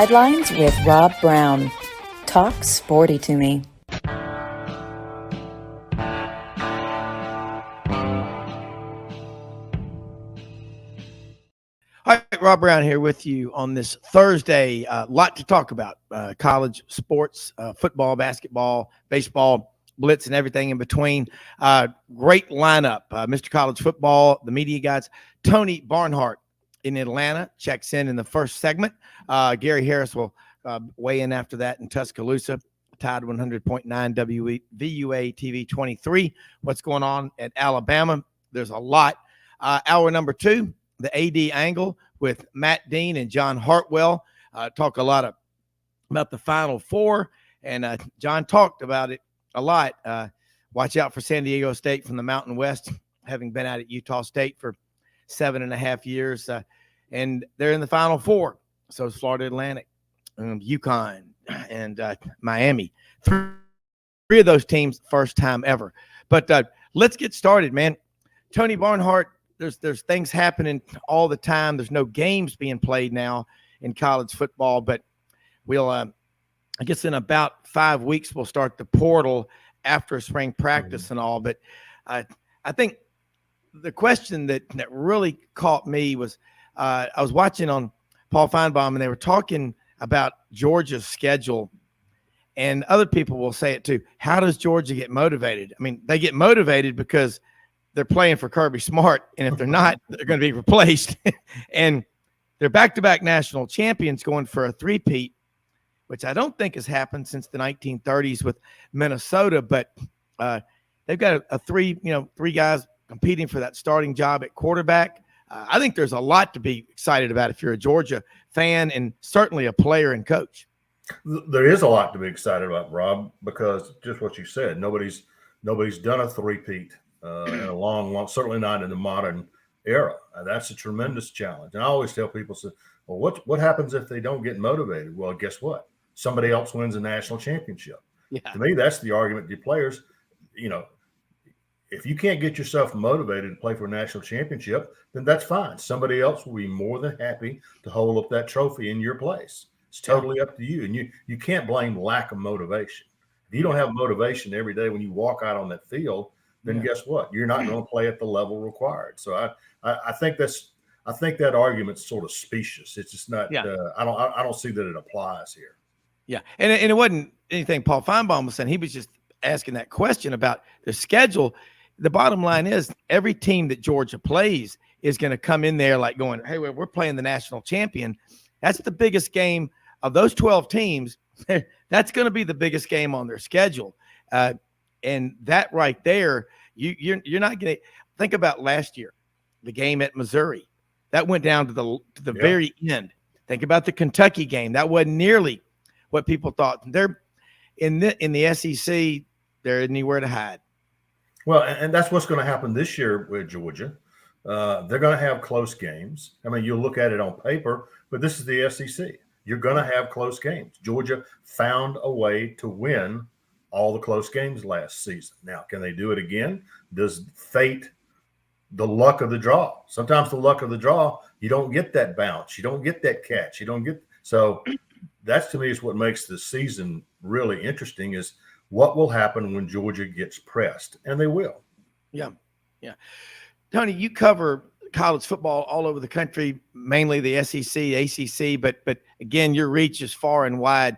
Sidelines with Rob Browne. Talk sporty to me. All right, Rob Browne here with you on this Thursday. A lot to talk about. College sports, football, basketball, baseball, blitz, and everything in between. Great lineup. Mr. College Football, the media guys. Tony Barnhart in Atlanta checks in the first segment. Gary Harris will weigh in after that in Tuscaloosa. Tide 100.9 VUA TV 23. What's going on at Alabama? There's a lot. Hour number 2. The AD angle with Matt Dean and John Hartwell. Talk a lot about the Final Four, and John talked about it a lot. Watch out for San Diego State from the Mountain West, having been out at Utah State for 7.5 years, and they're in the Final Four. So is Florida Atlantic, UConn, and Miami. Three of those teams, first time ever. But let's get started, man. Tony Barnhart. There's things happening all the time. There's no games being played now in college football, but we'll, I guess in about 5 weeks, we'll start the portal after spring practice and all. But I think the question that really caught me was I was watching on Paul Feinbaum, and they were talking about Georgia's schedule, and other people will say it too. How does Georgia get motivated? I mean, they get motivated because they're playing for Kirby Smart, and if they're not, they're going to be replaced. And they're back-to-back national champions going for a three-peat, which I don't think has happened since the 1930s with Minnesota. But they've got three guys competing for that starting job at quarterback. I think there's a lot to be excited about if you're a Georgia fan and certainly a player and coach. There is a lot to be excited about, Rob, because just what you said, nobody's done a three-peat. In a long, certainly not in the modern era. That's a tremendous challenge. And I always tell people, well, what happens if they don't get motivated? Well, guess what? Somebody else wins a national championship. Yeah. To me, that's the argument to players. If you can't get yourself motivated to play for a national championship, then that's fine. Somebody else will be more than happy to hold up that trophy in your place. It's totally up to you. And you can't blame lack of motivation. If you don't have motivation every day when you walk out on that field, then guess what? You're not going to play at the level required. So I think that argument's sort of specious. It's just not. Yeah. I don't see that it applies here. Yeah, and it wasn't anything Paul Feinbaum was saying. He was just asking that question about the schedule. The bottom line is every team that Georgia plays is going to come in there like going, "Hey, we're playing the national champion." That's the biggest game of those 12 teams. That's going to be the biggest game on their schedule. And that right there, you're not going to think about last year, the game at Missouri that went down to the very end. Think about the Kentucky game. That wasn't nearly what people thought. They're in the SEC. There isn't anywhere to hide. Well, and that's what's going to happen this year with Georgia. They're going to have close games. I mean, you'll look at it on paper, but this is the SEC. You're going to have close games. Georgia found a way to win all the close games last season. Now, can they do it again? Does fate, the luck of the draw? Sometimes the luck of the draw, you don't get that bounce. You don't get that catch. So that's, to me, is what makes the season really interesting is what will happen when Georgia gets pressed, and they will. Yeah. Tony, you cover college football all over the country, mainly the SEC, ACC, but again, your reach is far and wide.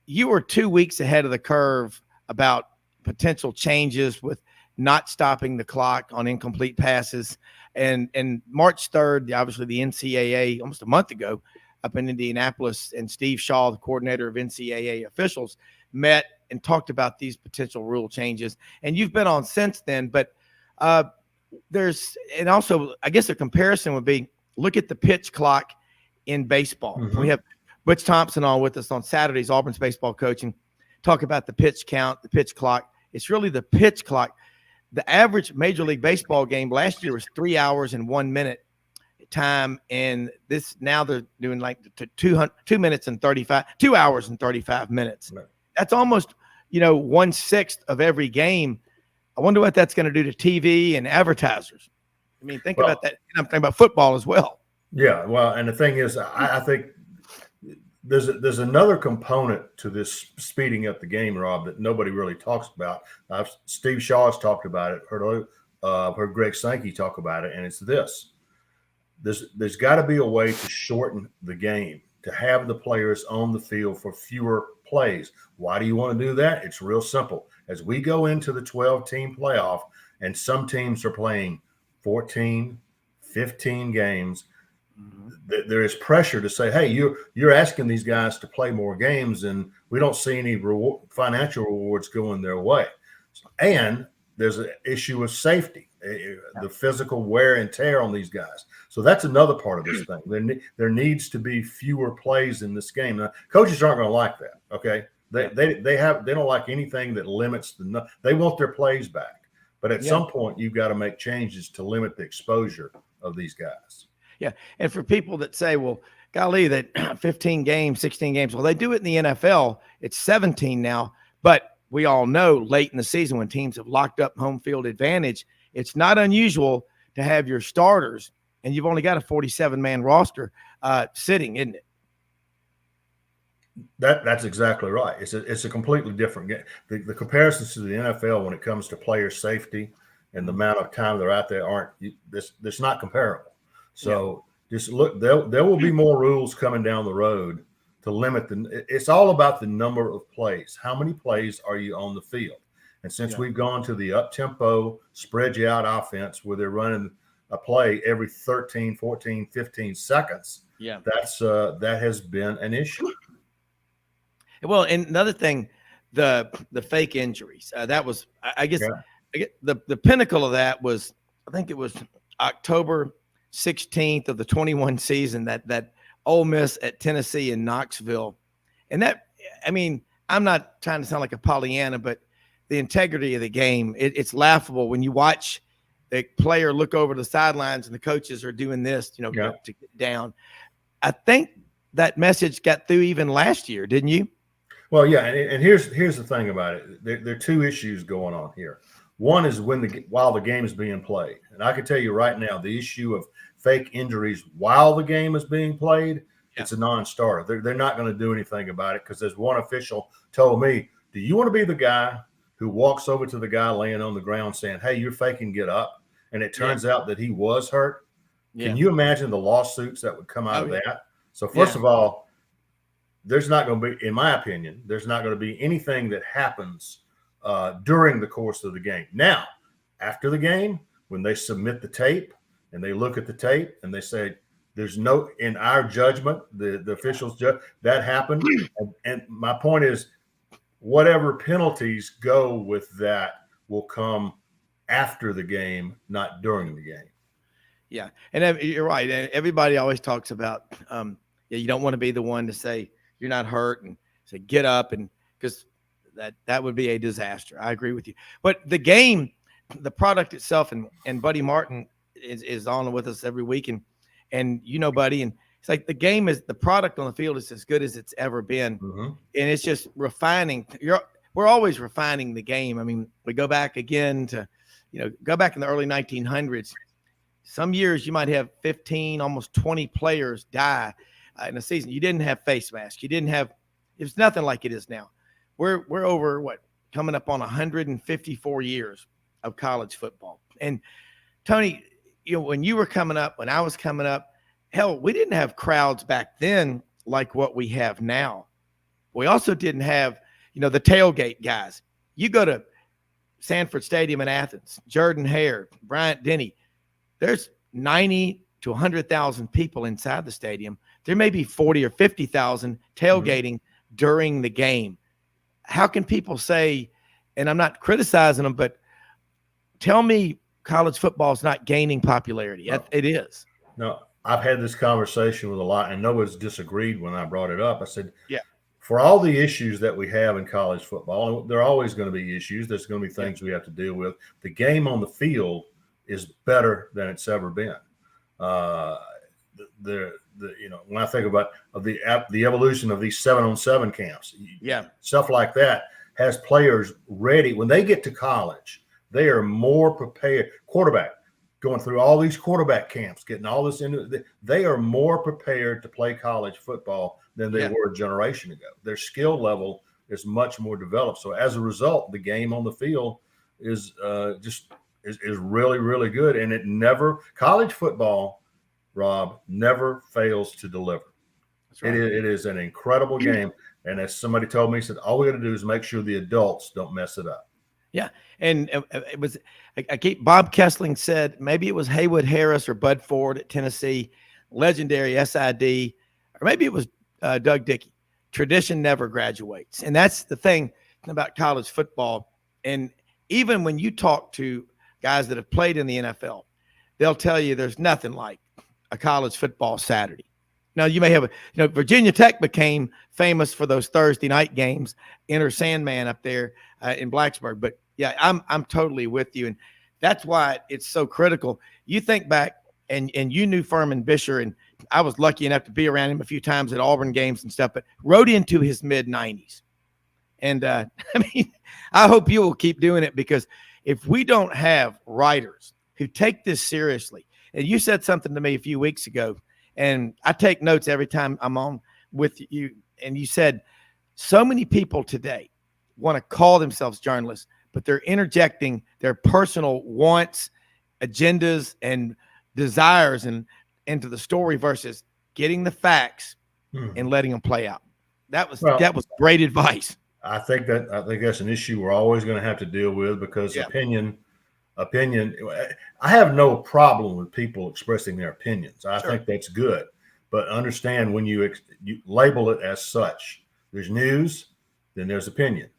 You were 2 weeks ahead of the curve about potential changes with not stopping the clock on incomplete passes. And March 3rd, obviously the NCAA, almost a month ago, up in Indianapolis, and Steve Shaw, the coordinator of NCAA officials, met and talked about these potential rule changes. And you've been on since then, but and also, I guess a comparison would be, look at the pitch clock in baseball. Mm-hmm. We have Butch Thompson on with us on Saturdays, Auburn's baseball coach, and talk about the pitch count, the pitch clock. It's really the pitch clock. The average Major League Baseball game last year was 3 hours and 1 minute time, and now they're doing like 2 hours and 35 minutes. Right. That's almost 1/6 of every game. I wonder what that's going to do to TV and advertisers. I mean, about that. I'm thinking about football as well. Yeah, well, and the thing is, I think there's another component to this speeding up the game, Rob, that nobody really talks about. Steve Shaw's talked about it. Heard Greg Sankey talk about it, and it's this: there's got to be a way to shorten the game, to have the players on the field for fewer plays. Why do you want to do that? It's real simple. As we go into the 12-team playoff, and some teams are playing 14, 15 games, there is pressure to say, hey, you're asking these guys to play more games, and we don't see any financial rewards going their way. And there's an issue of safety, the physical wear and tear on these guys. So that's another part of this thing. There needs to be fewer plays in this game. Now, coaches aren't going to like that. Okay, they don't like anything that limits they want their plays back. But at some point, you've got to make changes to limit the exposure of these guys. Yeah, and for people that say, well, golly, that 15 games, 16 games, well, they do it in the NFL. It's 17 now, but we all know late in the season when teams have locked up home field advantage, it's not unusual to have your starters, and you've only got a 47-man roster sitting, isn't it? That's exactly right. It's a completely different game. The comparisons to the NFL when it comes to player safety and the amount of time they're out there it's not comparable. So just look, there will be more rules coming down the road to limit it's all about the number of plays. How many plays are you on the field? And since we've gone to the up-tempo, spread you out offense where they're running a play every 13, 14, 15 seconds, that has been an issue. Well, and another thing, the fake injuries, that was, I guess, the pinnacle of that was, I think it was October 16th of the 21 season, that Ole Miss at Tennessee in Knoxville. And that, I mean, I'm not trying to sound like a Pollyanna, but the integrity of the game, it's laughable when you watch the player look over the sidelines and the coaches are doing this, to get down. I think that message got through even last year, didn't you? Well, yeah, and here's the thing about it. There are two issues going on here. One is while the game is being played, and I can tell you right now, the issue of fake injuries while the game is being played, it's a non-starter. They're not going to do anything about it because there's one official told me, "Do you want to be the guy who walks over to the guy laying on the ground saying, 'Hey, you're faking, get up,' and it turns out that he was hurt?" Can you imagine the lawsuits that would come out of that? So first of all, there's not going to be, in my opinion, there's not going to be anything that happens during the course of the game. Now, after the game, when they submit the tape and they look at the tape and they say, there's no, in our judgment, the officials judge that happened. And my point is, whatever penalties go with that will come after the game, not during the game. Yeah. And you're right. And everybody always talks about, you don't want to be the one to say, you're not hurt and say, get up. And because that would be a disaster. I agree with you. But the game, the product itself, and Buddy Martin is on with us every week. And Buddy, and it's like the game is, the product on the field is as good as it's ever been. Mm-hmm. And it's just refining. We're always refining the game. I mean, we go back again to, go back in the early 1900s. Some years you might have 15, almost 20 players die in a season. You didn't have face masks. You didn't have, it was nothing like it is now. We're over coming up on 154 years of college football. And Tony, when you were coming up, when I was coming up, hell, we didn't have crowds back then like what we have now. We also didn't have, the tailgate guys. You go to Sanford Stadium in Athens, Jordan Hare, Bryant Denny, there's 90 to 100,000 people inside the stadium. There may be 40 or 50,000 tailgating during the game. How can people say, and I'm not criticizing them, but tell me college football is not gaining popularity? No. It is. No, I've had this conversation with a lot, and nobody's disagreed when I brought it up. I said, for all the issues that we have in college football, and there are always going to be issues. There's going to be things we have to deal with. The game on the field is better than it's ever been. When I think about the evolution of these 7-on-7 camps, stuff like that has players ready when they get to college. They are more prepared. Quarterback, going through all these quarterback camps, getting all this into. They are more prepared to play college football than they were a generation ago. Their skill level is much more developed. So as a result, the game on the field is really, really good. And college football, Rob, never fails to deliver. That's right. It is an incredible game. And as somebody told me, he said, all we got to do is make sure the adults don't mess it up. Yeah. And it was, Bob Kessling said, maybe it was Haywood Harris or Bud Ford at Tennessee, legendary SID, or maybe it was Doug Dickey. Tradition never graduates. And that's the thing about college football. And even when you talk to guys that have played in the NFL, they'll tell you there's nothing like a college football Saturday. Now, you may have Virginia Tech became famous for those Thursday night games, Enter Sandman up there in Blacksburg. But yeah, I'm totally with you. And that's why it's so critical. You think back and you knew Furman Bisher, and I was lucky enough to be around him a few times at Auburn games and stuff, but rode into his mid-90s. And I mean, I hope you will keep doing it, because if we don't have writers who take this seriously, and you said something to me a few weeks ago, and I take notes every time I'm on with you, and you said so many people today want to call themselves journalists, but they're interjecting their personal wants, agendas, and desires into the story versus getting the facts and letting them play out. That was great advice. I think that's an issue we're always going to have to deal with, because opinion. I have no problem with people expressing their opinions. I think that's good, but understand when you label it as such. There's news, then there's opinion,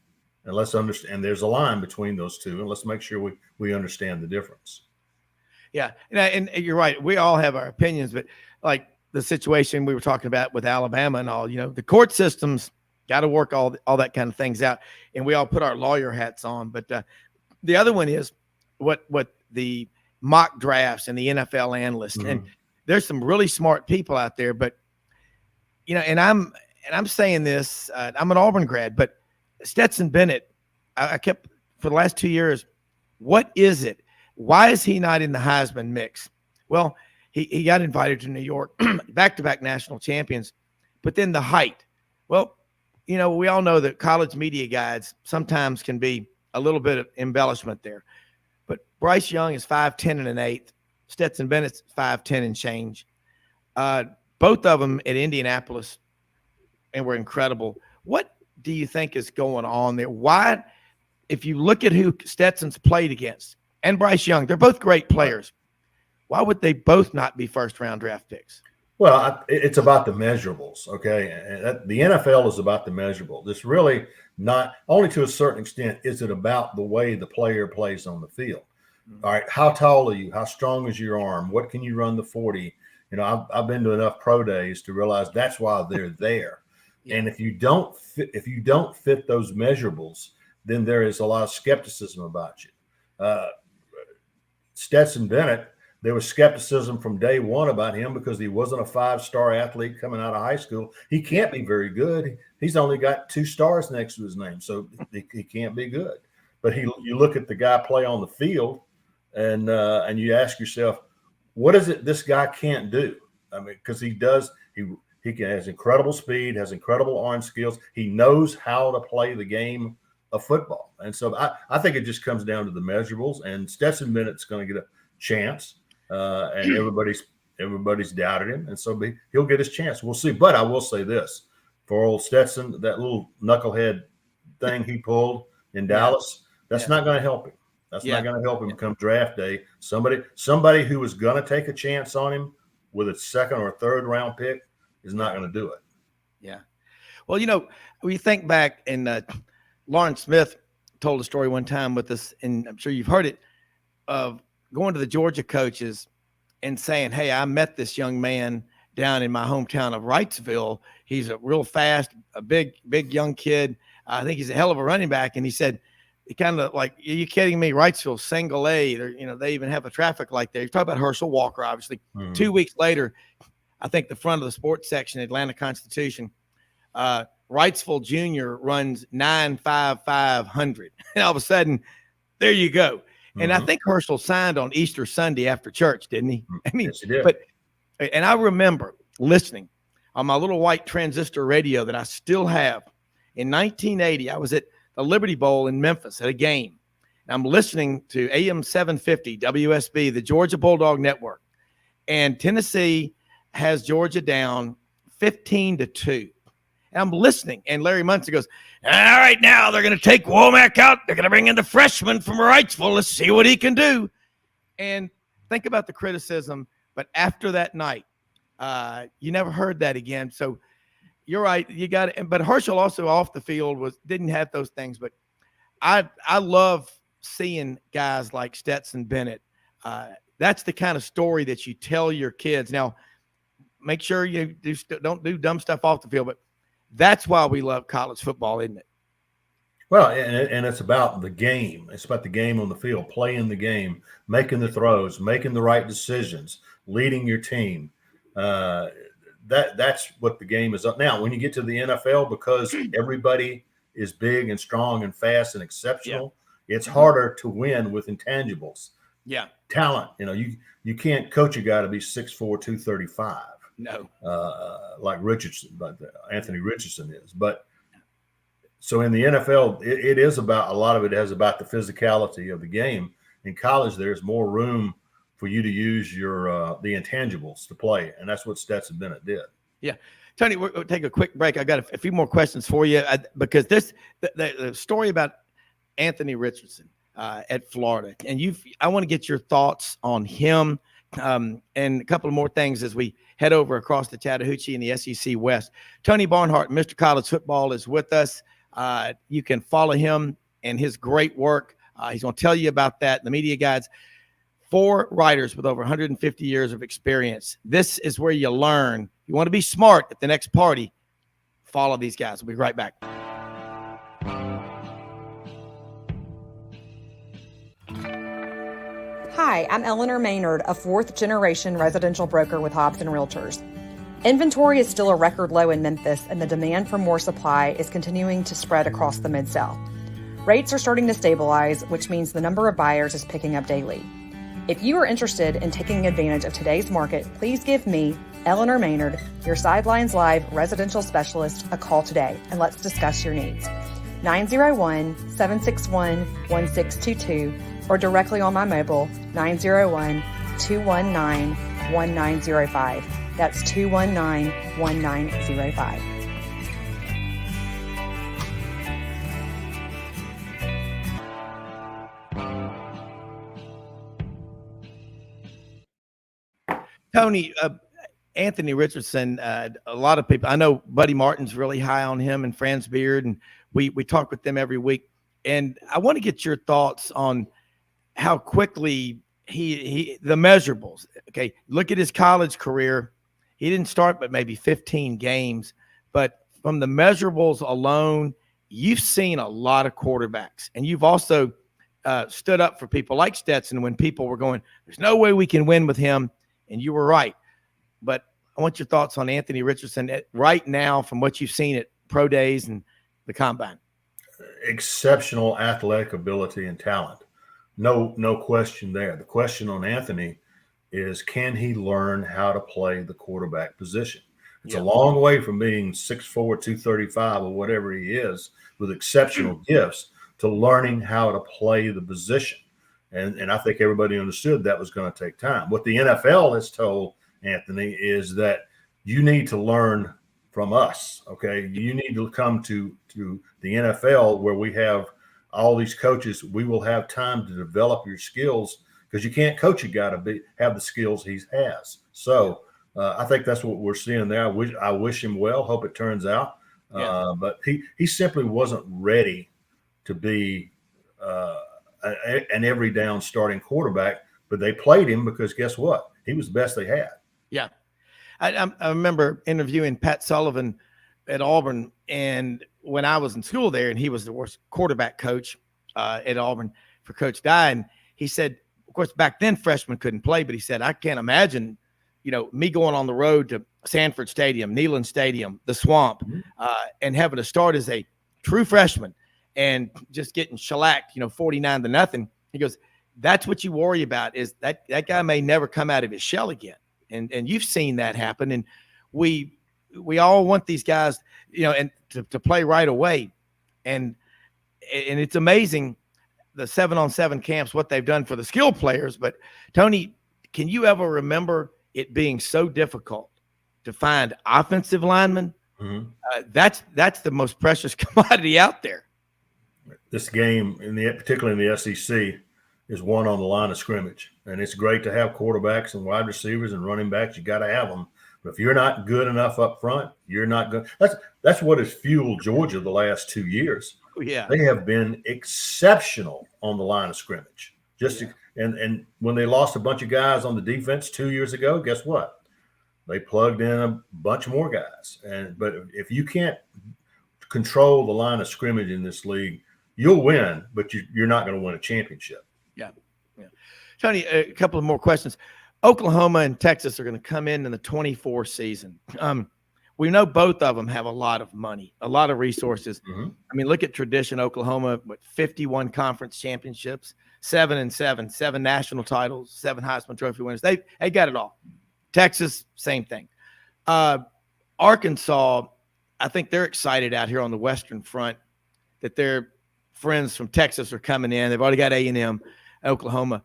and let's understand. There's a line between those two, and let's make sure we understand the difference. Yeah, and you're right. We all have our opinions, but like the situation we were talking about with Alabama and all, the court systems got to work all that kind of things out, and we all put our lawyer hats on. But the other one is what the mock drafts and the NFL analysts, and there's some really smart people out there. But and I'm saying this. I'm an Auburn grad, but Stetson Bennett, I kept for the last 2 years. What is it? Why is he not in the Heisman mix? Well, he got invited to New York, back-to-back national champions, but then the height. Well, we all know that college media guides sometimes can be a little bit of embellishment there. But Bryce Young is 5'10" and an eighth. Stetson Bennett's 5'10" and change. Both of them at Indianapolis, and were incredible. What do you think is going on there? Why, if you look at who Stetson's played against, and Bryce Young, they're both great players. Why would they both not be first-round draft picks? Well, it's about the measurables, okay? And the NFL is about the measurables. It's really not, only to a certain extent, is it about the way the player plays on the field. All right, how tall are you? How strong is your arm? What can you run the 40? I've been to enough pro days to realize that's why they're there. And if you don't fit those measurables, then there is a lot of skepticism about you. Stetson Bennett, there was skepticism from day one about him because he wasn't a 5-star athlete coming out of high school. He can't be very good. He's only got 2 stars next to his name, so he can't be good. But you look at the guy play on the field, and you ask yourself, what is it this guy can't do? I mean, because he does. He has incredible speed, has incredible arm skills. He knows how to play the game of football. And so I think it just comes down to the measurables, and Stetson Bennett's going to get a chance, and everybody's doubted him, and so he'll get his chance. We'll see. But I will say this, for old Stetson, that little knucklehead thing he pulled in Dallas, that's not going to help him. That's not going to help him come draft day. Somebody who was going to take a chance on him with a 2nd or 3rd round pick is not going to do it. Yeah. Well, when you think back, and Lawrence Smith told a story one time with us, and I'm sure you've heard it, of going to the Georgia coaches and saying, hey, I met this young man down in my hometown of Wrightsville. He's a real fast, a big young kid. I think he's a hell of a running back. And he said, he kind of like, are you kidding me? Wrightsville, single A. They even have a traffic light there. You talk about Herschel Walker, obviously. 2 weeks later, I think the front of the sports section, Atlanta Constitution, Wrightsville Jr. runs 9.5500. And all of a sudden, there you go. And I think Herschel signed on Easter Sunday after church, didn't he? I mean, yes, he did. And I remember listening on my little white transistor radio that I still have. In 1980, I was at the Liberty Bowl in Memphis at a game. And I'm listening to AM 750 WSB, the Georgia Bulldog Network, and Tennessee has Georgia down 15-2. And I'm listening, and Larry Munson goes, all right, now they're going to take Womack out. They're going to bring in the freshman from Wrightsville. Let's see what he can do. And think about the criticism. But after that night, you never heard that again. So you're right. You got it. But Herschel also off the field didn't have those things. But I love seeing guys like Stetson Bennett. That's the kind of story that you tell your kids. Now, make sure you don't do dumb stuff off the field, but that's why we love college football, isn't it? Well, and it's about the game. It's about the game on the field, playing the game, making the throws, making the right decisions, leading your team. That's what the game is up. Now, when you get to the NFL, because everybody is big and strong and fast and exceptional, it's harder to win with intangibles. Yeah. Talent. You can't coach a guy to be 6'4", 235. No. Like Anthony Richardson is. But so in the NFL, it is about, a lot of it is about the physicality of the game. In college, there's more room for you to use the intangibles to play. And that's what Stetson Bennett did. Yeah. Tony, we'll take a quick break. I got a few more questions for you because the story about Anthony Richardson at Florida, and I want to get your thoughts on him and a couple of more things as we head over across the Chattahoochee and the SEC West. Tony Barnhart, Mr. College Football, is with us. You can follow him and his great work. He's going to tell you about that in the media guides. 4 writers with over 150 years of experience. This is where you learn. You want to be smart at the next party. Follow these guys. We'll be right back. Hi, I'm Eleanor Maynard, a 4th-generation residential broker with Hobbs & Realtors. Inventory is still a record low in Memphis, and the demand for more supply is continuing to spread across the Mid-South. Rates are starting to stabilize, which means the number of buyers is picking up daily. If you are interested in taking advantage of today's market, please give me, Eleanor Maynard, your Sidelines Live residential specialist, a call today, and let's discuss your needs. 901-761-1622 or directly on my mobile, 901-219-1905. That's 219-1905. Tony, Anthony Richardson, a lot of people, I know Buddy Martin's really high on him and Franz Beard, and we talk with them every week. And I want to get your thoughts on how quickly the measurables. Okay, look at his college career. He didn't start but maybe 15 games. But from the measurables alone, you've seen a lot of quarterbacks. And you've also stood up for people like Stetson when people were going, there's no way we can win with him. And you were right. But I want your thoughts on Anthony Richardson right now from what you've seen at pro days and the combine. Exceptional athletic ability and talent. No question there. The question on Anthony is, can he learn how to play the quarterback position? It's a long way from being 6'4", 235 or whatever he is with exceptional gifts to learning how to play the position. And I think everybody understood that was going to take time. What the NFL has told Anthony is that you need to learn from us, okay? You need to come to the NFL where we have all these coaches. We will have time to develop your skills because you can't coach a guy to have the skills he has. So I think that's what we're seeing there. I wish him well. Hope it turns out. But he simply wasn't ready to be an every down starting quarterback, but they played him because guess what? He was the best they had. Yeah. I remember interviewing Pat Sullivan at Auburn, and when I was in school there, and he was the worst quarterback coach at Auburn for Coach Dye, and he said, of course, back then freshmen couldn't play, but he said, I can't imagine, me going on the road to Sanford Stadium, Neyland Stadium, the Swamp, and having to start as a true freshman and just getting shellacked, 49-0. He goes, that's what you worry about, is that guy may never come out of his shell again. And you've seen that happen. And we all want these guys, and to play right away. And it's amazing, the 7-on-7 camps, what they've done for the skilled players. But Tony, can you ever remember it being so difficult to find offensive linemen? Mm-hmm. That's the most precious commodity out there. This game, particularly in the SEC, is won on the line of scrimmage. And it's great to have quarterbacks and wide receivers and running backs. You got to have them. But if you're not good enough up front, you're not good. That's what has fueled Georgia the last 2 years. Oh, yeah. They have been exceptional on the line of scrimmage. And when they lost a bunch of guys on the defense 2 years ago, guess what? They plugged in a bunch more guys. But if you can't control the line of scrimmage in this league, you'll win, but you're not going to win a championship. Yeah. Tony, a couple of more questions. Oklahoma and Texas are going to come in the 24 season. We know both of them have a lot of money, a lot of resources. Mm-hmm. I mean, look at tradition. Oklahoma with 51 conference championships, 7-7, 7 national titles, 7 Heisman Trophy winners. They got it all. Texas, same thing. Arkansas, I think they're excited out here on the Western Front that their friends from Texas are coming in. They've already got A&M, Oklahoma.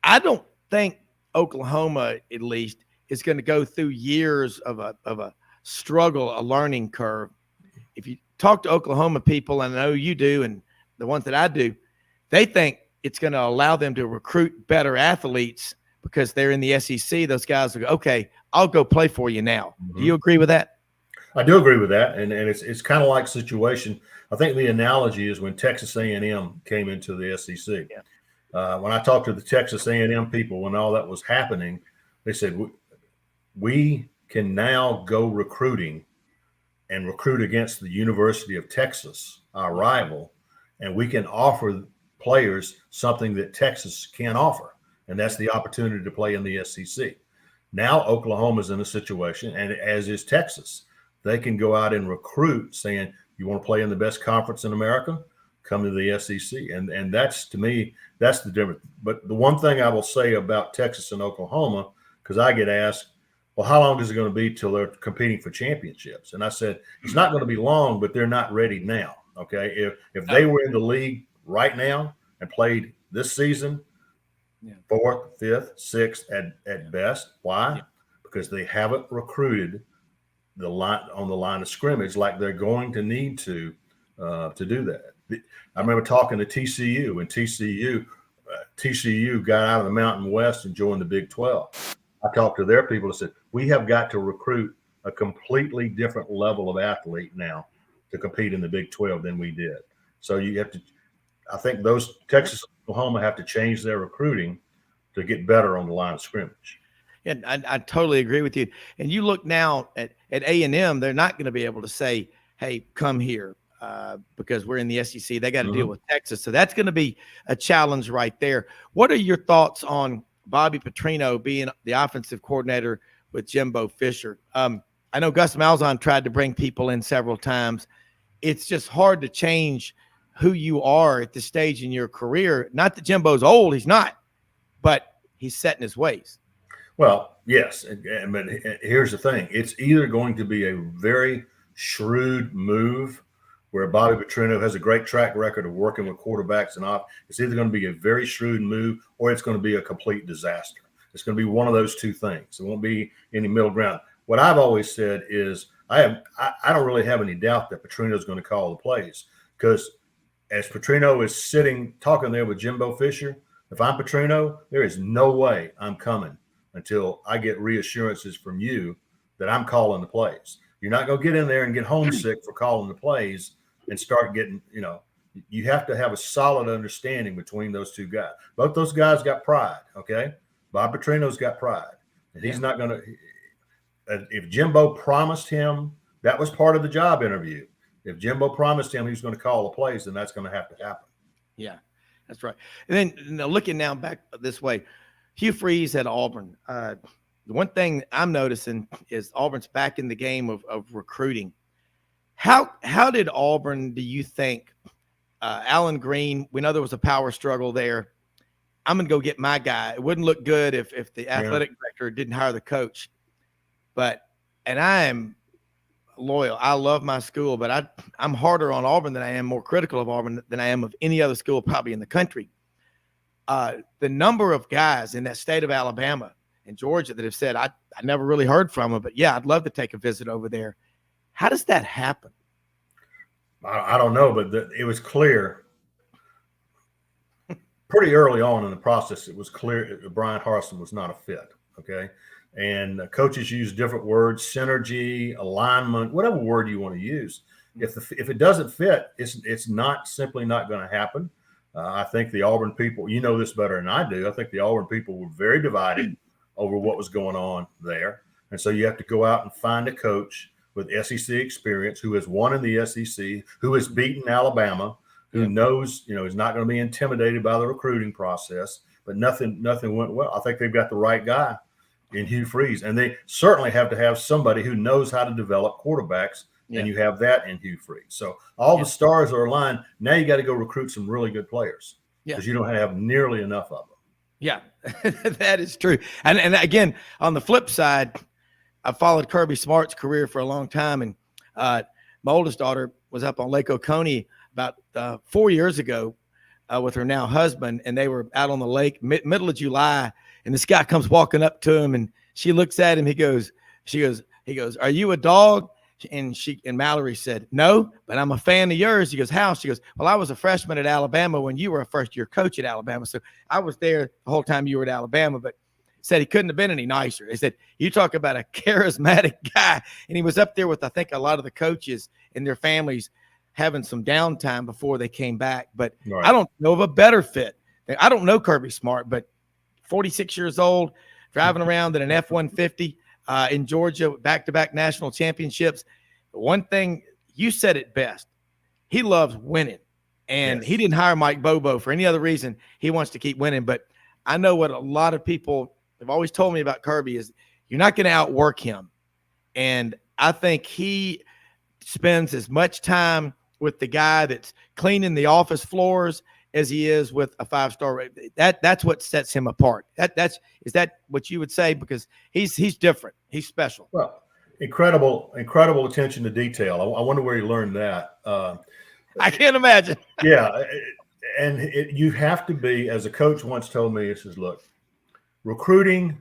I don't think Oklahoma, at least, is going to go through years of a struggle, a learning curve. If you talk to Oklahoma people, and I know you do, and the ones that I do, they think it's going to allow them to recruit better athletes because they're in the SEC. Those guys will go, okay, I'll go play for you now. Mm-hmm. Do you agree with that? I do agree with that, and it's kind of like situation. I think the analogy is when Texas A&M came into the SEC. Yeah. When I talked to the Texas A&M people when all that was happening, they said we can now go recruiting and recruit against the University of Texas, our rival, and we can offer players something that Texas can't offer, and that's the opportunity to play in the SEC. Now Oklahoma's in a situation, and as is Texas, they can go out and recruit saying, you want to play in the best conference in America? Come to the SEC. And that's, to me, that's the difference. But the one thing I will say about Texas and Oklahoma, because I get asked, well, how long is it going to be till they're competing for championships? And I said, it's not going to be long, but they're not ready now. Okay. If they were in the league right now and played this season, 4th, 5th, 6th at best. Why? Yeah. Because they haven't recruited on the line of scrimmage like they're going to need to do that. I remember talking to TCU, and TCU got out of the Mountain West and joined the Big 12. I talked to their people and said, we have got to recruit a completely different level of athlete now to compete in the Big 12 than we did. So you have to – I think those Texas and Oklahoma have to change their recruiting to get better on the line of scrimmage. Yeah, I totally agree with you. And you look now at A&M, they're not going to be able to say, hey, come here because we're in the SEC. They got to deal with Texas. So that's going to be a challenge right there. What are your thoughts on Bobby Petrino being the offensive coordinator with Jimbo Fisher? I know Gus Malzahn tried to bring people in several times. It's just hard to change who you are at this stage in your career. Not that Jimbo's old. He's not. But he's set in his ways. Well, yes, but here's the thing. It's either going to be a very shrewd move where Bobby Petrino has a great track record of working with quarterbacks and off. It's either going to be a very shrewd move or it's going to be a complete disaster. It's going to be one of those two things. It won't be any middle ground. What I've always said is I don't really have any doubt that Petrino is going to call the plays, because as Petrino is sitting talking there with Jimbo Fisher, if I'm Petrino, there is no way I'm coming until I get reassurances from you that I'm calling the plays. You're not going to get in there and get homesick for calling the plays and start getting, you have to have a solid understanding between those two guys. Both those guys got pride, okay? Bob Petrino's got pride. And he's not going to – if Jimbo promised him, that was part of the job interview. If Jimbo promised him he was going to call the plays, then that's going to have to happen. Yeah, that's right. And then looking now back this way, Hugh Freeze at Auburn. The one thing I'm noticing is Auburn's back in the game of recruiting. How did Auburn, do you think, Alan Green, we know there was a power struggle there. I'm going to go get my guy. It wouldn't look good if the athletic director didn't hire the coach. And I am loyal. I love my school, but I'm harder on Auburn than I am, more critical of Auburn than I am of any other school probably in the country. The number of guys in that state of Alabama and Georgia that have said, I never really heard from them, but yeah, I'd love to take a visit over there. How does that happen? I don't know, but it was clear pretty early on in the process. It was clear Brian Harsin was not a fit. Okay. And coaches use different words, synergy, alignment, whatever word you want to use. If it doesn't fit, it's simply not going to happen. I think the Auburn people, you know this better than I do. I think the Auburn people were very divided over what was going on there. And so you have to go out and find a coach with SEC experience who has won in the SEC, who has beaten Alabama, who knows, is not going to be intimidated by the recruiting process, but nothing went well. I think they've got the right guy in Hugh Freeze, and they certainly have to have somebody who knows how to develop quarterbacks, and you have that in Hugh Freeze. So all the stars are aligned. Now you got to go recruit some really good players because you don't have nearly enough of them. Yeah, that is true. And again, on the flip side, I followed Kirby Smart's career for a long time, and my oldest daughter was up on Lake Oconee about 4 years ago with her now husband, and they were out on the lake middle of July, and this guy comes walking up to him, and she looks at him. He goes, "Are you a dog?" And Mallory said, "No, but I'm a fan of yours." He goes, "How?" She goes, "Well, I was a freshman at Alabama when you were a first-year coach at Alabama, so I was there the whole time you were at Alabama." But said he couldn't have been any nicer. He said, "You talk about a charismatic guy," and he was up there with, I think, a lot of the coaches and their families having some downtime before they came back. But I don't know of a better fit. I don't know Kirby Smart, but 46 years old, driving around in an F-150 in Georgia, back-to-back national championships. One thing, you said it best. He loves winning, and he didn't hire Mike Bobo for any other reason. He wants to keep winning. But I know what a lot of people have always told me about Kirby is you're not going to outwork him. And I think he spends as much time with the guy that's cleaning the office floors as he is with a five-star. That's what sets him apart. Is that what you would say? Because he's different. He's special. Well, incredible attention to detail. I wonder where he learned that. I can't imagine. Yeah, and you have to be, as a coach once told me, he says, "Look, recruiting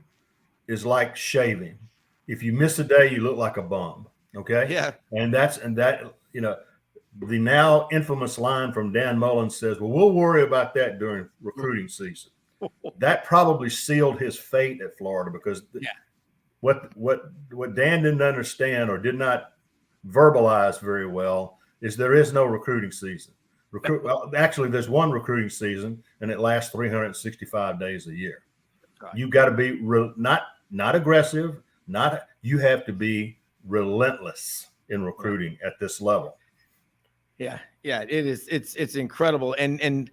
is like shaving. If you miss a day, you look like a bum." Okay. Yeah. And that the now infamous line from Dan Mullen says, "Well, we'll worry about that during recruiting season." That probably sealed his fate at Florida because what Dan didn't understand or did not verbalize very well is there is no recruiting season. Well, actually, there's one recruiting season, and it lasts 365 days a year. Right. You got to be not aggressive. You have to be relentless in recruiting at this level. Yeah, it is. It's incredible. And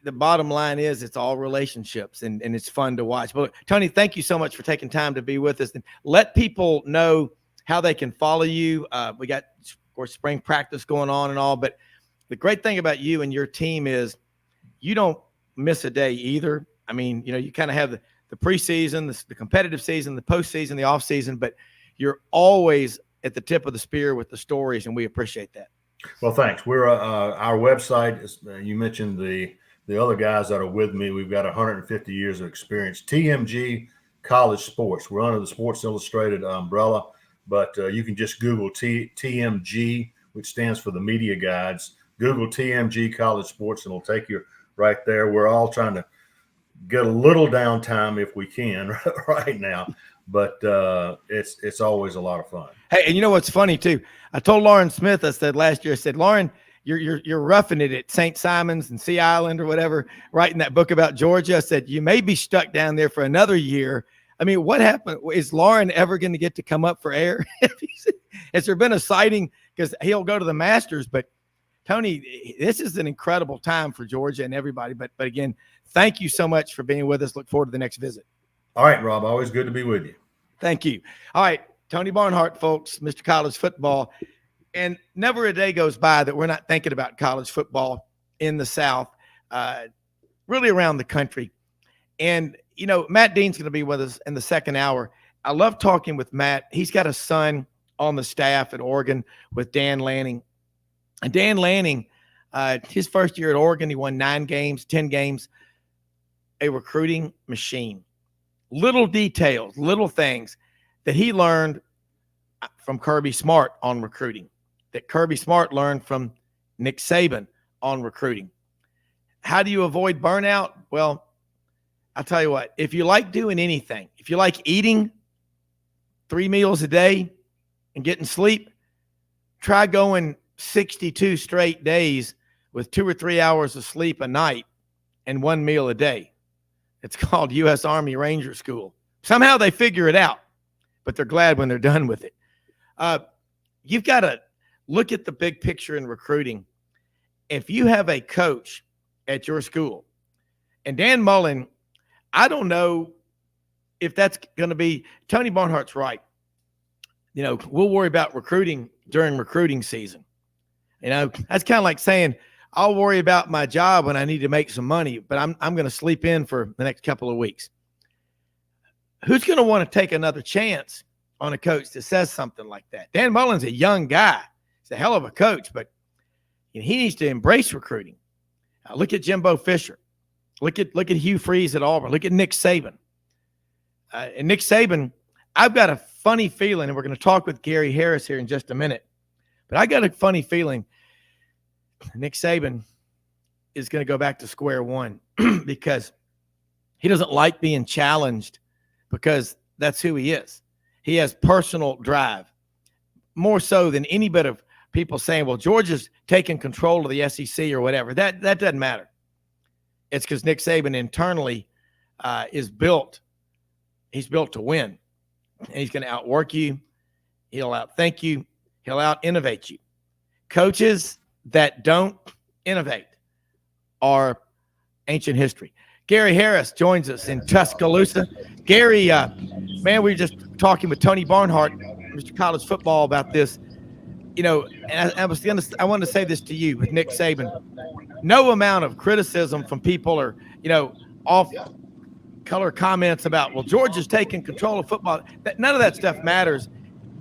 the bottom line is it's all relationships and it's fun to watch. But Tony, thank you so much for taking time to be with us, and let people know how they can follow you. We got, of course, spring practice going on and all, but the great thing about you and your team is you don't miss a day either. I mean, you kind of have the preseason, the competitive season, the postseason, the off season, but you're always at the tip of the spear with the stories, and we appreciate that. Well, thanks. We're our website is, you mentioned the other guys that are with me. We've got 150 years of experience. TMG College Sports. We're under the Sports Illustrated umbrella, but you can just Google TMG, which stands for the Media Guides. Google TMG College Sports, and it'll take you right there. We're all trying to get a little downtime if we can right now, but it's always a lot of fun. Hey, and you know what's funny too? I told Lauren Smith, I said last year, I said, "Lauren, you're roughing it at St. Simon's and Sea Island or whatever, writing that book about Georgia." I said, "You may be stuck down there for another year." I mean, what happened? Is Lauren ever going to get to come up for air? Has there been a sighting? Because he'll go to the Masters, but Tony, this is an incredible time for Georgia and everybody. But again, thank you so much for being with us. Look forward to the next visit. All right, Rob, always good to be with you. Thank you. All right, Tony Barnhart, folks, Mr. College Football. And never a day goes by that we're not thinking about college football in the South, really around the country. And, Matt Dean's going to be with us in the second hour. I love talking with Matt. He's got a son on the staff at Oregon with Dan Lanning. And Dan Lanning, his first year at Oregon, he won 9 games, 10 games, a recruiting machine. Little details, little things that he learned from Kirby Smart on recruiting, that Kirby Smart learned from Nick Saban on recruiting. How do you avoid burnout? Well, I'll tell you what, if you like doing anything, if you like eating 3 meals a day and getting sleep, try going 62 straight days with 2 or 3 hours of sleep a night and 1 meal a day. It's called U.S. Army Ranger School. Somehow they figure it out, but they're glad when they're done with it. You've got to look at the big picture in recruiting. If you have a coach at your school, and Dan Mullen, I don't know if that's going to be – Tony Barnhart's right. We'll worry about recruiting during recruiting season. That's kind of like saying I'll worry about my job when I need to make some money, but I'm going to sleep in for the next couple of weeks. Who's going to want to take another chance on a coach that says something like that? Dan Mullen's a young guy. He's a hell of a coach, but he needs to embrace recruiting. Look at Jimbo Fisher. Look at Hugh Freeze at Auburn. Look at Nick Saban. And Nick Saban, I've got a funny feeling, and we're going to talk with Gary Harris here in just a minute, but I got a funny feeling Nick Saban is going to go back to square one because he doesn't like being challenged, because that's who he is. He has personal drive, more so than any bit of people saying, well, Georgia's taking control of the SEC or whatever. That doesn't matter. It's because Nick Saban internally is built. He's built to win. And he's going to outwork you. He'll outthink you. He'll out-innovate you. Coaches that don't innovate are ancient history. Gary Harris joins us in Tuscaloosa. Gary, man, we were just talking with Tony Barnhart, Mr. College Football, about this. And I wanted to say this to you with Nick Saban. No amount of criticism from people or, off-color comments about, well, Georgia's taking control of football. None of that stuff matters.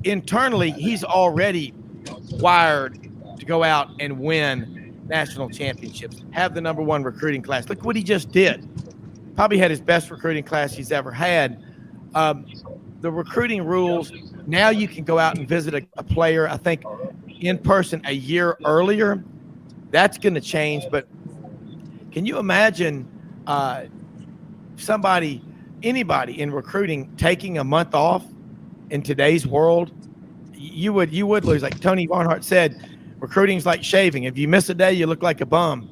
Internally, he's already wired to go out and win national championships, have the number 1 recruiting class. Look what he just did. Probably had his best recruiting class he's ever had. The recruiting rules, now you can go out and visit a player, I think, in person a year earlier. That's going to change. But can you imagine anybody in recruiting taking a month off in today's world? You would lose. Like Tony Barnhart said, recruiting's like shaving. If you miss a day, you look like a bum.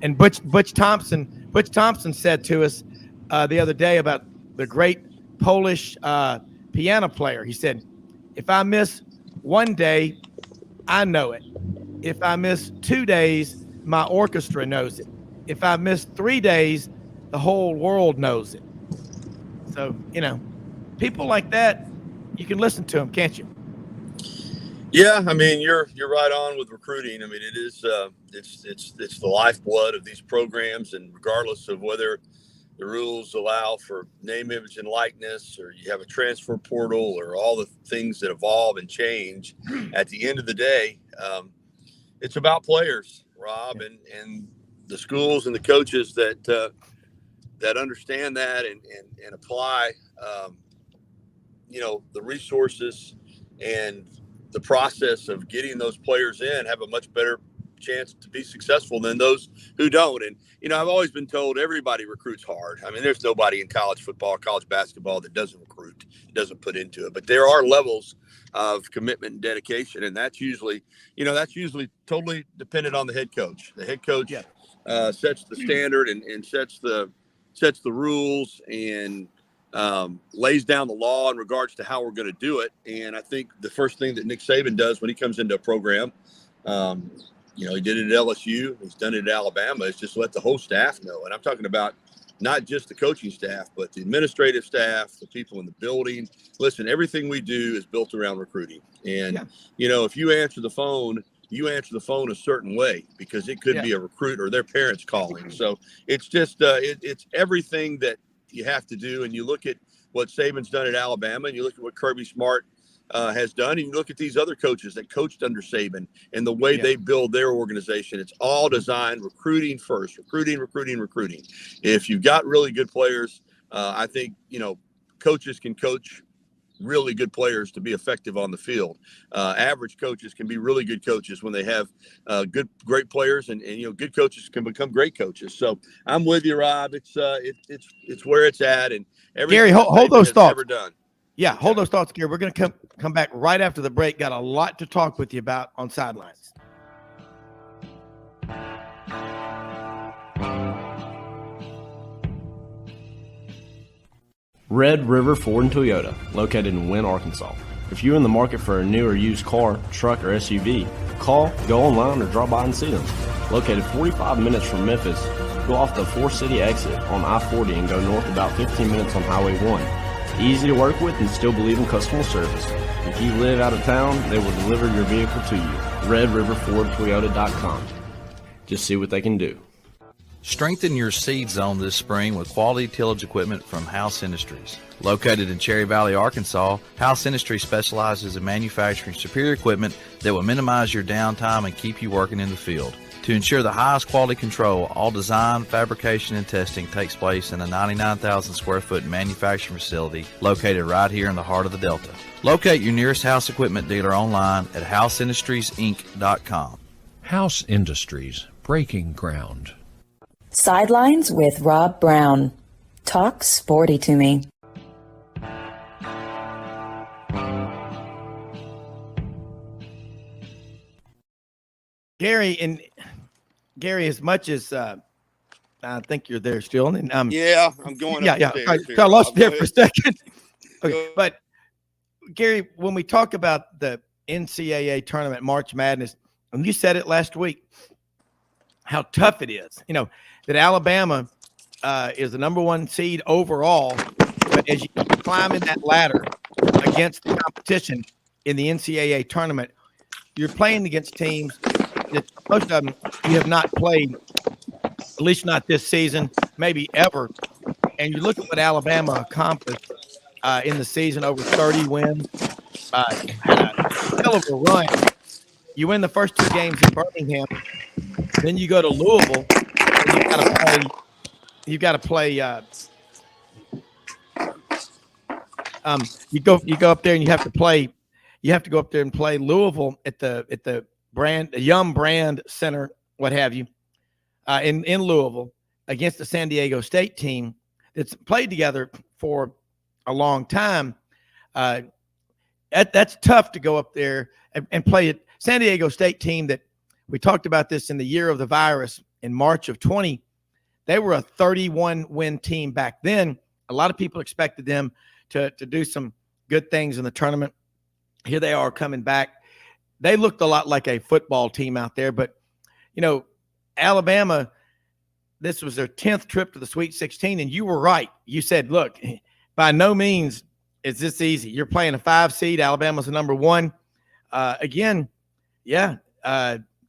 And Butch Thompson said to us the other day about the great Polish piano player. He said, if I miss 1 day, I know it. If I miss 2 days, my orchestra knows it. If I miss 3 days, the whole world knows it. So, people like that, you can listen to them, can't you? Yeah, I mean, you're right on with recruiting. I mean, it is it's the lifeblood of these programs, and regardless of whether the rules allow for name, image, and likeness, or you have a transfer portal, or all the things that evolve and change, at the end of the day, it's about players, Rob, and the schools and the coaches that understand that and apply, the resources and the process of getting those players in have a much better chance to be successful than those who don't. And, I've always been told everybody recruits hard. I mean, there's nobody in college football, college basketball that doesn't recruit, doesn't put into it. But there are levels of commitment and dedication. And that's usually totally dependent on the head coach. The head coach sets the standard and sets the rules and lays down the law in regards to how we're going to do it. And I think the first thing that Nick Saban does when he comes into a program, he did it at LSU, he's done it at Alabama, is just let the whole staff know. And I'm talking about not just the coaching staff, but the administrative staff, the people in the building. Listen, everything we do is built around recruiting. And, if you answer the phone a certain way, because it could be a recruit or their parents calling. So it's just, it's everything that you have to do. And you look at what Saban's done at Alabama, and you look at what Kirby Smart has done, and you look at these other coaches that coached under Saban and the way they build their organization. It's all designed recruiting first, recruiting. If you've got really good players, I think, coaches can coach really good players to be effective on the field. Average coaches can be really good coaches when they have great players, and good coaches can become great coaches. So I'm with you, Rob. It's where it's at, and Gary, hold those thoughts. Ever done. Yeah, hold those thoughts, Gary. We're going to come back right after the break. Got a lot to talk with you about on Sidelines. Red River Ford and Toyota, located in Wynne, Arkansas. If you're in the market for a new or used car, truck, or SUV, call, go online, or drop by and see them. Located 45 minutes from Memphis, go off the 4-city exit on I-40 and go north about 15 minutes on Highway 1. Easy to work with and still believe in customer service. If you live out of town, they will deliver your vehicle to you. RedRiverFordToyota.com. Just see what they can do. Strengthen your seed zone this spring with quality tillage equipment from House Industries. Located in Cherry Valley, Arkansas, House Industries specializes in manufacturing superior equipment that will minimize your downtime and keep you working in the field. To ensure the highest quality control, all design, fabrication, and testing takes place in a 99,000 square foot manufacturing facility located right here in the heart of the Delta. Locate your nearest House equipment dealer online at houseindustriesinc.com. House Industries, breaking ground. Sidelines with Rob Browne. Talk sporty to me. Gary, as much as I think you're there still, and yeah, I'm going. Yeah. I lost you there for a second. Okay, but Gary, when we talk about the NCAA tournament, March Madness, and you said it last week, how tough it is. That Alabama is the number 1 seed overall, but as you climb in that ladder against the competition in the NCAA tournament, you're playing against teams that most of them you have not played, at least not this season, maybe ever. And you look at what Alabama accomplished in the season, over 30 wins, had a hell of a run. You win the first 2 games in Birmingham, then you go to Louisville, and you got to play. You go up there and you have to play. You have to go up there and play Louisville at the Yum Brand Center, what have you, in Louisville against the San Diego State team that's played together for a long time. That's tough to go up there and play it. San Diego State team that we talked about this in the year of the virus in March of 20. They were a 31-win team back then. A lot of people expected them to do some good things in the tournament. Here they are coming back. They looked a lot like a football team out there, but Alabama, this was their 10th trip to the Sweet 16, and you were right. You said, look, by no means is this easy. You're playing a 5 seed. Alabama's the number 1.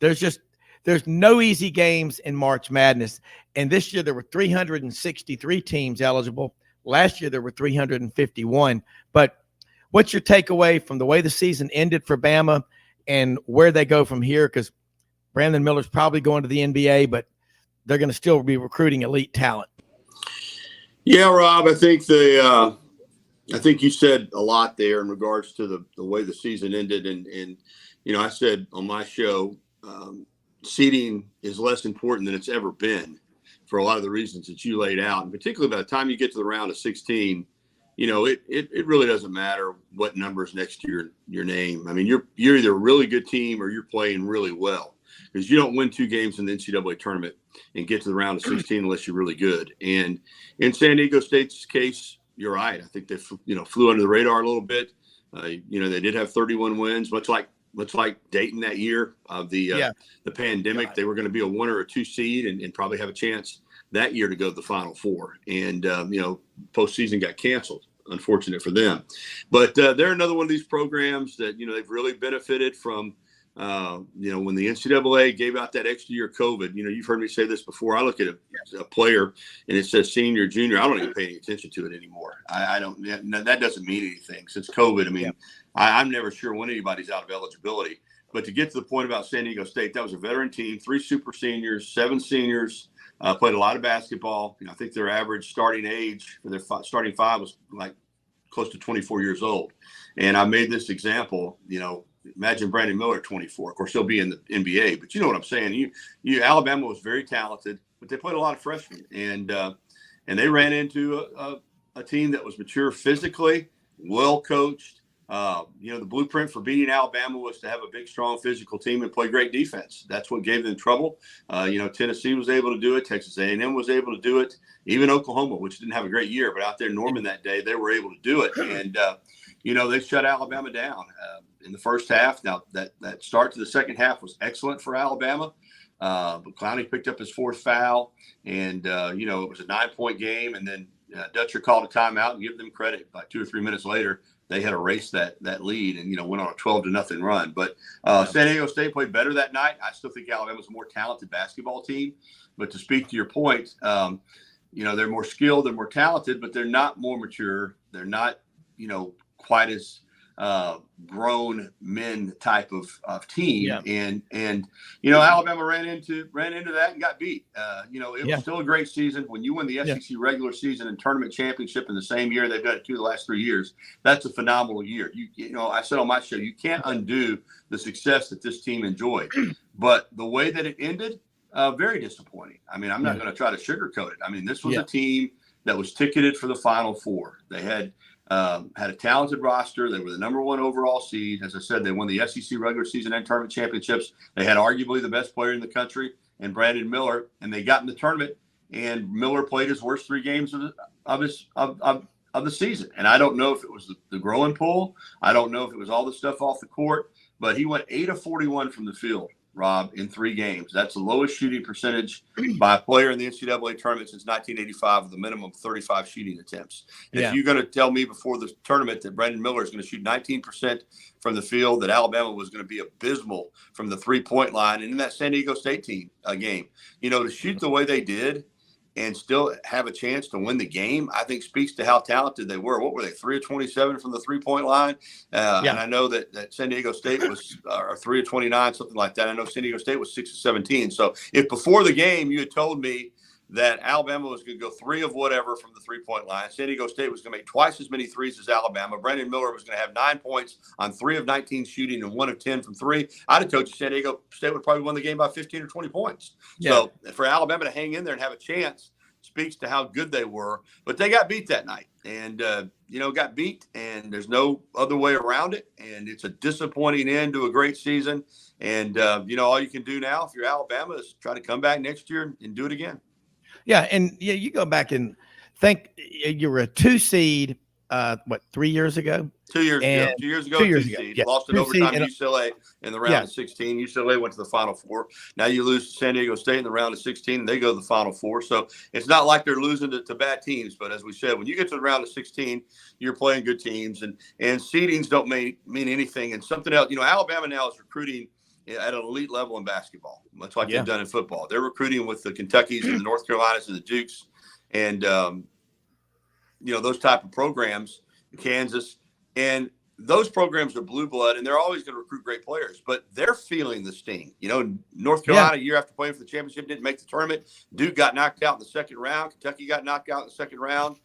There's no easy games in March Madness. And this year there were 363 teams eligible. Last year there were 351. But what's your takeaway from the way the season ended for Bama and where they go from here? Because Brandon Miller's probably going to the NBA, but they're going to still be recruiting elite talent. Yeah, Rob, I think you said a lot there in regards to the way the season ended. And I said on my show, seeding is less important than it's ever been for a lot of the reasons that you laid out. And particularly by the time you get to the round of 16, it really doesn't matter what numbers next to your name. I mean, you're either a really good team or you're playing really well, because you don't win 2 games in the NCAA tournament and get to the round of 16 unless you're really good. And in San Diego State's case, you're right. I think they flew under the radar a little bit. They did have 31 wins, much like Dayton that year of the pandemic. They were going to be a 1 or a 2 seed and probably have a chance that year to go to the Final Four. And, postseason got canceled. Unfortunate for them. But they're another one of these programs that, they've really benefited from When the NCAA gave out that extra year of COVID, you've heard me say this before. I look at a player and it says senior, junior. I don't even pay any attention to it anymore. I don't. That doesn't mean anything since COVID. I mean, I'm never sure when anybody's out of eligibility. But to get to the point about San Diego State, that was a veteran team, 3 super seniors, 7 seniors, played a lot of basketball. I think their average starting age for their starting 5 was like close to 24 years old. And I made this example, imagine Brandon Miller at 24. Of course, he'll be in the NBA, but you know what I'm saying. Alabama was very talented, but they played a lot of freshmen, and they ran into a team that was mature physically, well coached. The blueprint for beating Alabama was to have a big, strong physical team and play great defense. That's what gave them trouble. Tennessee was able to do it. Texas A&M was able to do it. Even Oklahoma, which didn't have a great year, but out there in Norman that day, they were able to do it. And, they shut Alabama down in the first half. Now, that start to the second half was excellent for Alabama. But Clowney picked up his 4th foul, and, it was a 9-point game. And then Dutcher called a timeout, and give them credit. Like 2 or 3 minutes later, they had erased that lead and, went on a 12-0 run. But San Diego State played better that night. I still think Alabama's a more talented basketball team. But to speak to your point, they're more skilled, they're more talented, but they're not more mature. They're not, quite as grown men type of team. Yeah. And Alabama ran into that and got beat. It was still a great season. When you win the SEC regular season and tournament championship in the same year, they've done it 2 of the last 3 years. That's a phenomenal year. I said on my show, you can't undo the success that this team enjoyed. But the way that it ended, very disappointing. I mean, I'm not going to try to sugarcoat it. I mean, this was a team that was ticketed for the Final Four. They had a talented roster. They were the number 1 overall seed. As I said, they won the SEC regular season and tournament championships. They had arguably the best player in the country, and Brandon Miller, and they got in the tournament, and Miller played his worst 3 games of the season. And I don't know if it was the growing pull. I don't know if it was all the stuff off the court, but he went 8 of 41 from the field, Rob, in 3 games. That's the lowest shooting percentage by a player in the NCAA tournament since 1985 with a minimum of 35 shooting attempts. And if you're going to tell me before the tournament that Brandon Miller is going to shoot 19% from the field, that Alabama was going to be abysmal from the 3-point line, and in that San Diego State team game, to shoot the way they did and still have a chance to win the game, I think speaks to how talented they were. What were they, 3 of 27 from the 3-point line? And I know that San Diego State was 3 of 29, something like that. I know San Diego State was 6 of 17. So if before the game you had told me that Alabama was going to go 3 of whatever from the 3-point line, San Diego State was going to make twice as many threes as Alabama, Brandon Miller was going to have 9 points on 3 of 19 shooting and 1 of 10 from 3, I'd have told you San Diego State would probably win the game by 15 or 20 points. So for Alabama to hang in there and have a chance speaks to how good they were. But they got beat that night, and got beat, and there's no other way around it. And it's a disappointing end to a great season. And all you can do now if you're Alabama is try to come back next year and do it again. Yeah, and you go back and think you were a 2 seed 3 years ago? 2 years ago. 2 years ago, 2 seed. Yeah. Lost in overtime to UCLA in the round of 16. UCLA went to the Final Four. Now you lose to San Diego State in the round of 16, and they go to the Final Four. So it's not like they're losing to bad teams. But as we said, when you get to the round of 16, you're playing good teams, and seedings don't mean anything. And something else, Alabama now is recruiting at an elite level in basketball, much like they've done in football. They're recruiting with the Kentuckys and the North Carolinas and the Dukes, and those type of programs, Kansas, and those programs are blue blood, and they're always going to recruit great players, but they're feeling the sting. North Carolina, year after playing for the championship, didn't make the tournament. Duke got knocked out in the second round. Kentucky got knocked out in the second round.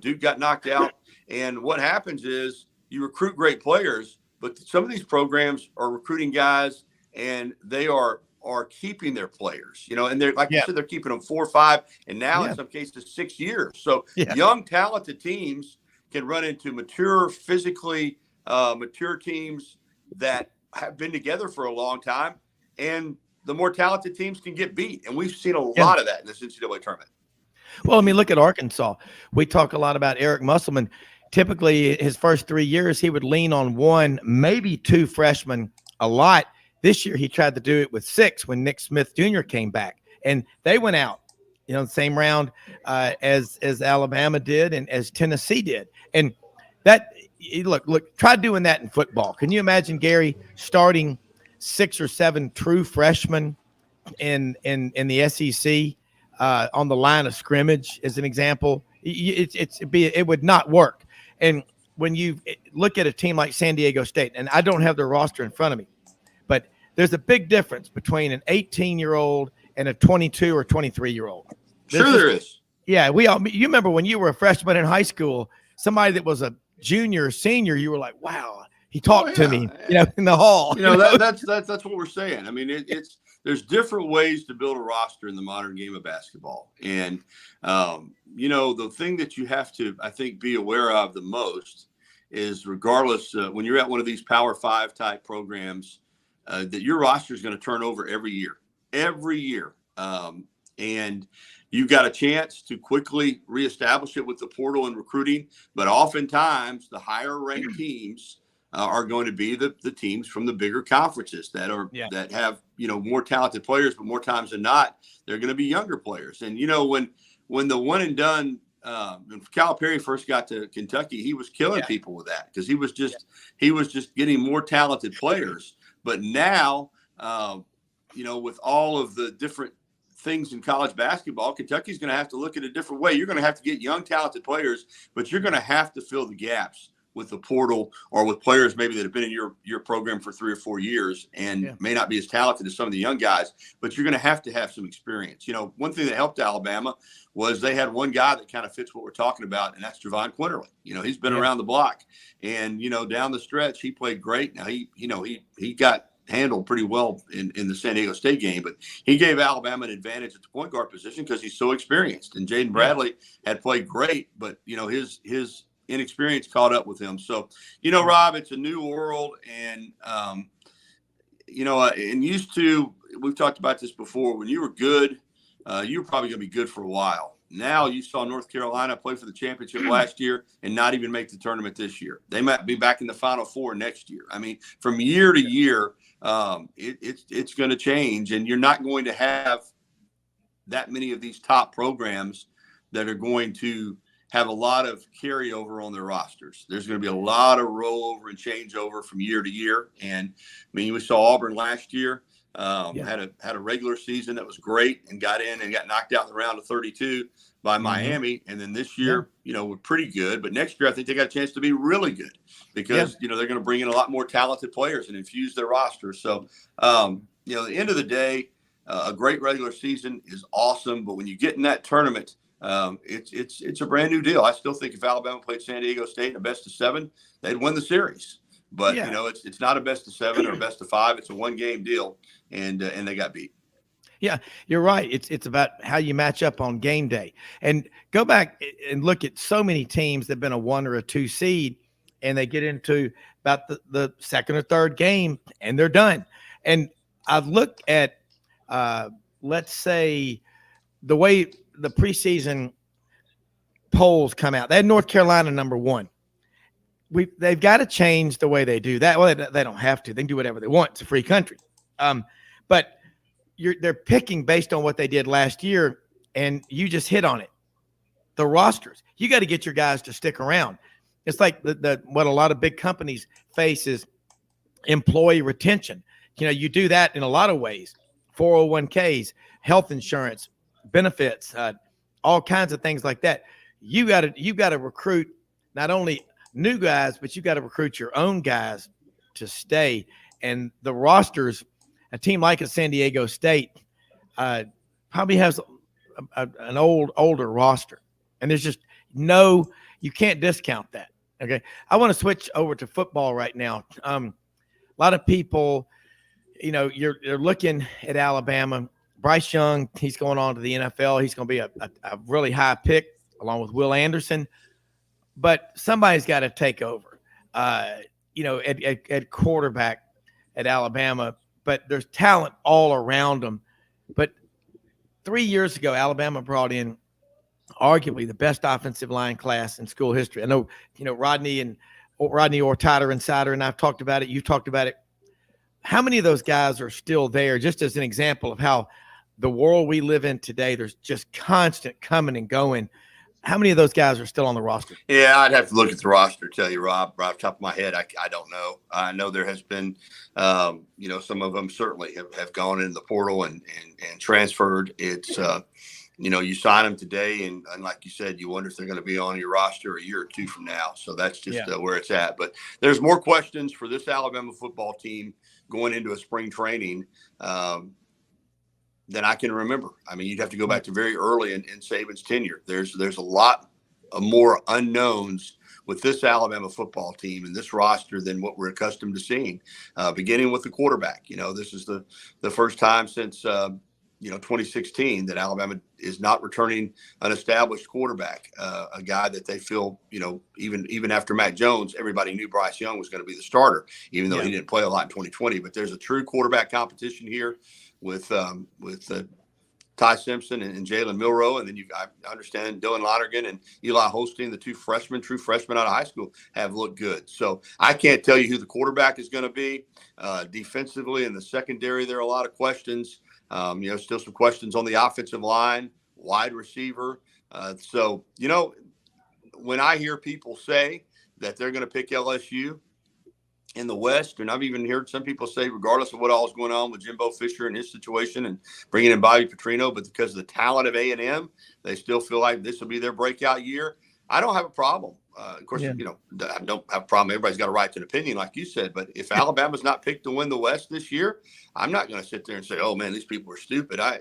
Duke got knocked out. And what happens is you recruit great players, but some of these programs are recruiting guys, and they are keeping their players, and they're, like you said, they're keeping them 4 or 5, and now in some cases 6 years. So young, talented teams can run into physically mature teams that have been together for a long time, and the more talented teams can get beat. And we've seen a lot of that in this NCAA tournament. Well, I mean, look at Arkansas. We talk a lot about Eric Musselman. Typically, his first 3 years, he would lean on 1, maybe 2 freshmen a lot. This year, he tried to do it with 6 when Nick Smith Jr. came back, and they went out, the same round as Alabama did and as Tennessee did. And that, look, try doing that in football. Can you imagine Gary starting 6 or 7 true freshmen in the SEC on the line of scrimmage, as an example, it would not work. And when you look at a team like San Diego State, and I don't have their roster in front of me, but there's a big difference between an 18-year-old and a 22 or 23-year-old. There is. Yeah, you remember when you were a freshman in high school, somebody that was a junior or senior, you were like, wow, he talked to me, in the hall. That's what we're saying. I mean, there's different ways to build a roster in the modern game of basketball. And, the thing that you have to, I think, be aware of the most is, regardless, when you're at one of these Power 5 type programs, that your roster is going to turn over every year. And you've got a chance to quickly reestablish it with the portal and recruiting. But oftentimes the higher ranked teams are going to be the teams from the bigger conferences that have, more talented players, but more times than not, they're going to be younger players. And, when the one and done, when Calipari first got to Kentucky, he was killing people with that, because he was just getting more talented players. But now, with all of the different things in college basketball, Kentucky's going to have to look at a different way. You're going to have to get young, talented players, but you're going to have to fill the gaps with the portal or with players maybe that have been in your program for 3 or 4 years and may not be as talented as some of the young guys, but you're going to have some experience. One thing that helped Alabama was they had one guy that kind of fits what we're talking about, and that's Javon Quinterly. He's been around the block, and, down the stretch, he played great. Now he got handled pretty well in the San Diego State game, but he gave Alabama an advantage at the point guard position because he's so experienced. And Jaden Bradley had played great, but his inexperience caught up with him. So, Rob, it's a new world, and and used to, we've talked about this before, when you were good, you were probably going to be good for a while. Now you saw North Carolina play for the championship last year and not even make the tournament this year. They might be back in the Final Four next year. I mean, from year to year, it's going to change, and you're not going to have that many of these top programs that are going to have a lot of carryover on their rosters. There's going to be a lot of rollover and changeover from year to year. And we saw Auburn last year, had a regular season that was great and got in and got knocked out in the round of 32 by Miami. And then this year, we're pretty good. But next year, I think they got a chance to be really good because, they're going to bring in a lot more talented players and infuse their roster. So, at the end of the day, a great regular season is awesome. But when you get in that tournament, it's a brand new deal. I still think if Alabama played San Diego State in a best of 7, they'd win the series. But it's not a best of 7 or a best of 5. It's a 1-game deal, and they got beat. Yeah, you're right. It's about how you match up on game day. And go back and look at so many teams that've been a 1 or a 2 seed, and they get into about the second or third game, and they're done. And I've looked at, let's say, the way the preseason polls come out. They had North Carolina number 1. They've got to change the way they do that. Well, they don't have to. They can do whatever they want. It's a free country. But they're picking based on what they did last year, and you just hit on it. The rosters. You got to get your guys to stick around. It's like what a lot of big companies face is employee retention. You do that in a lot of ways. 401ks, health insurance, benefits, all kinds of things like that. You got to recruit not only new guys, but you got to recruit your own guys to stay. And the rosters, a team like a San Diego State probably has an older roster, and there's just you can't discount that. Okay, I want to switch over to football right now. A lot of people, you're looking at Alabama. Bryce Young, he's going on to the NFL. He's going to be a really high pick along with Will Anderson. But somebody's got to take over, at quarterback at Alabama. But there's talent all around them. But 3 years ago, Alabama brought in arguably the best offensive line class in school history. I know, Rodney Ortider Insider and I've talked about it. You've talked about it. How many of those guys are still there? Just as an example of how the world we live in today, there's just constant coming and going. how many of those guys are still on the roster? Yeah, I'd have to look at the roster to tell you, Rob. Right off the top of my head, I don't know. I know there has been, some of them certainly have gone into the portal and transferred. It's, you sign them today, and like you said, you wonder if they're going to be on your roster a year or two from now. So that's just where it's at. But there's more questions for this Alabama football team going into a spring training than I can remember. I mean, you'd have to go back to very early in Saban's tenure. There's a lot more unknowns with this Alabama football team and this roster than what we're accustomed to seeing, beginning with the quarterback. This is the first time since 2016 that Alabama is not returning an established quarterback, a guy that they feel, even after Matt Jones, everybody knew Bryce Young was going to be the starter, even though he didn't play a lot in 2020. But there's a true quarterback competition here with Ty Simpson and Jalen Monroe, and then I understand Dylan Lonergan and Eli Holstein, the true freshmen out of high school, have looked good. So I can't tell you who the quarterback is going to be. Defensively in the secondary, there are a lot of questions. Still some questions on the offensive line, wide receiver. So when I hear people say that they're going to pick LSU in the West, and I've even heard some people say, regardless of what all is going on with Jimbo Fisher and his situation and bringing in Bobby Petrino, but because of the talent of A&M, they still feel like this will be their breakout year. I don't have a problem. Of course, I don't have a problem. Everybody's got a right to an opinion, like you said. But if Alabama's not picked to win the West this year, I'm not going to sit there and say, "Oh man, these people are stupid." I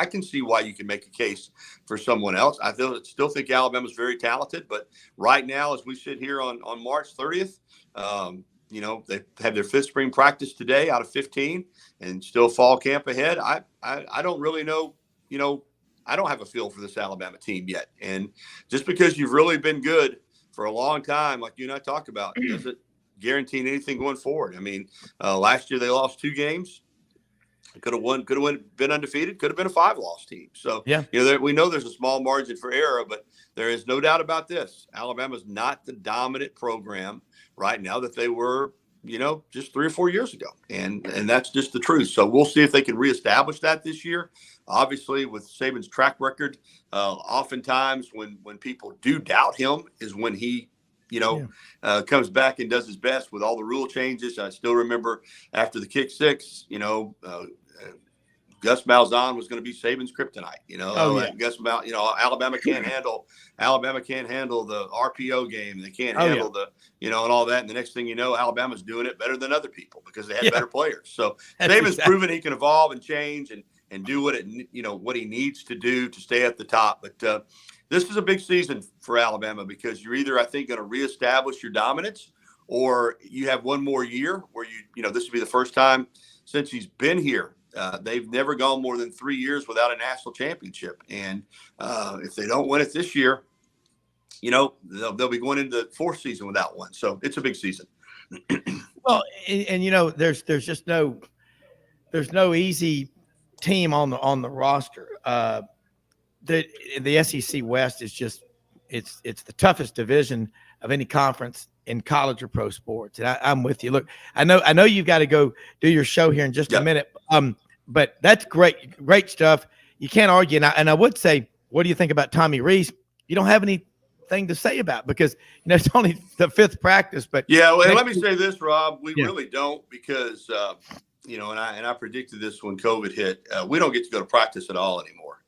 can see why you can make a case for someone else. I still think Alabama's very talented, but right now, as we sit here on March 30th, they have their fifth spring practice today out of 15, and still fall camp ahead. I don't really know. I don't have a feel for this Alabama team yet, and just because you've really been good for a long time, like you and I talked about, doesn't guarantee anything going forward. I mean, last year they lost 2 games. Could have been undefeated. Could have been a 5-loss team. So, we know there's a small margin for error, but there is no doubt about this. Alabama's not the dominant program right now that they were, just 3 or 4 years ago. And that's just the truth. So we'll see if they can reestablish that this year. Obviously, with Saban's track record, oftentimes when people do doubt him is when he comes back and does his best with all the rule changes. I still remember after the kick 6, Gus Malzahn was going to be Saban's kryptonite. Gus Alabama can't handle the RPO game. They can't handle the and all that. And the next thing you know, Alabama's doing it better than other people because they have better players. So Saban's proven he can evolve and change and do what he needs to do to stay at the top. But this is a big season for Alabama because you're either, I think, going to reestablish your dominance, or you have one more year where this will be the first time since he's been here. They've never gone more than 3 years without a national championship. And if they don't win it this year, they'll be going into the 4th season without one. So it's a big season. Well, and there's just no easy team on the roster. The SEC West is just it's the toughest division of any conference in college or pro sports. And I'm with you. Look, I know you've got to go do your show here in just a minute. But that's great stuff. You can't argue. And I would say, what do you think about Tommy Rees? You don't have anything to say about because it's only the 5th practice. But let me say this, Rob. We really don't because and I predicted this when COVID hit. We don't get to go to practice at all anymore.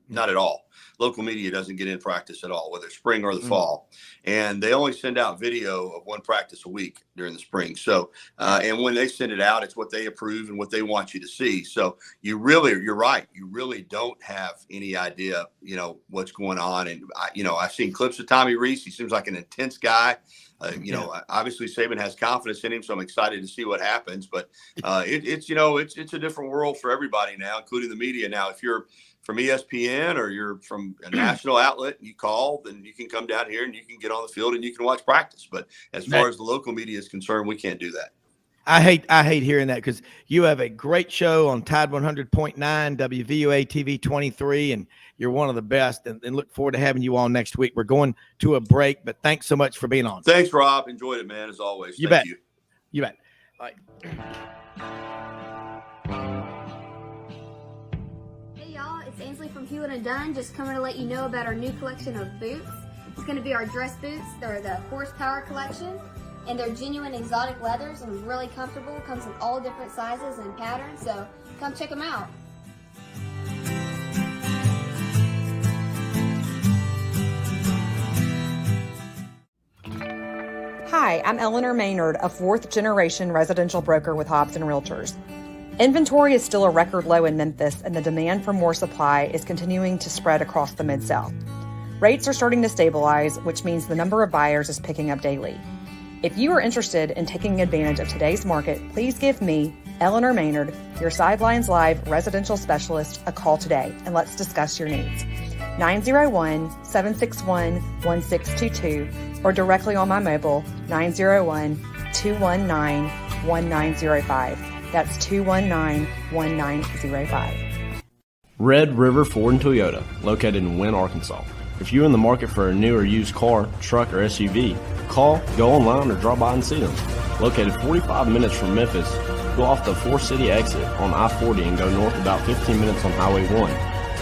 Not at all. Local media doesn't get in practice at all, whether spring or the fall. And they only send out video of one practice a week during the spring. So, and when they send it out, it's what they approve and what they want you to see. So you're right. You really don't have any idea, what's going on. And I've seen clips of Tommy Rees. He seems like an intense guy. Obviously Saban has confidence in him, so I'm excited to see what happens. But it's a different world for everybody now, including the media. Now, if you're from ESPN or you're from a national outlet, you call, then you can come down here and you can get on the field and you can watch practice. But as far as the local media is concerned, we can't do that. I hate hearing that because you have a great show on Tide 100.9, WVUA TV 23, and you're one of the best. And look forward to having you on next week. We're going to a break, but thanks so much for being on. Thanks, Rob. Enjoyed it, man, as always. You bet. You bet. All right. Hey, y'all. it's Ainsley from Hewlett & Dunn, just coming to let you know about our new collection of boots. It's going to be our dress boots. They're the Horsepower collection, and they're genuine exotic leathers and really comfortable. Comes in all different sizes and patterns, so come check them out. Hi, I'm Eleanor Maynard, a fourth-generation residential broker with Hobbs & Realtors. Inventory is still a record low in Memphis, and the demand for more supply is continuing to spread across the Mid-South. Rates are starting to stabilize, which means the number of buyers is picking up daily. If you are interested in taking advantage of today's market, please give me, Eleanor Maynard, your Sidelines Live residential specialist, a call today, and let's discuss your needs. 901-761-1622 or directly on my mobile, 901-219-1905. That's 219-1905. Red River Ford and Toyota, located in Wynne, Arkansas. If you're in the market for a new or used car, truck, or SUV, call, go online, or drop by and see them. Located 45 minutes from Memphis, go off the 4-city exit on I-40 and go north about 15 minutes on Highway 1.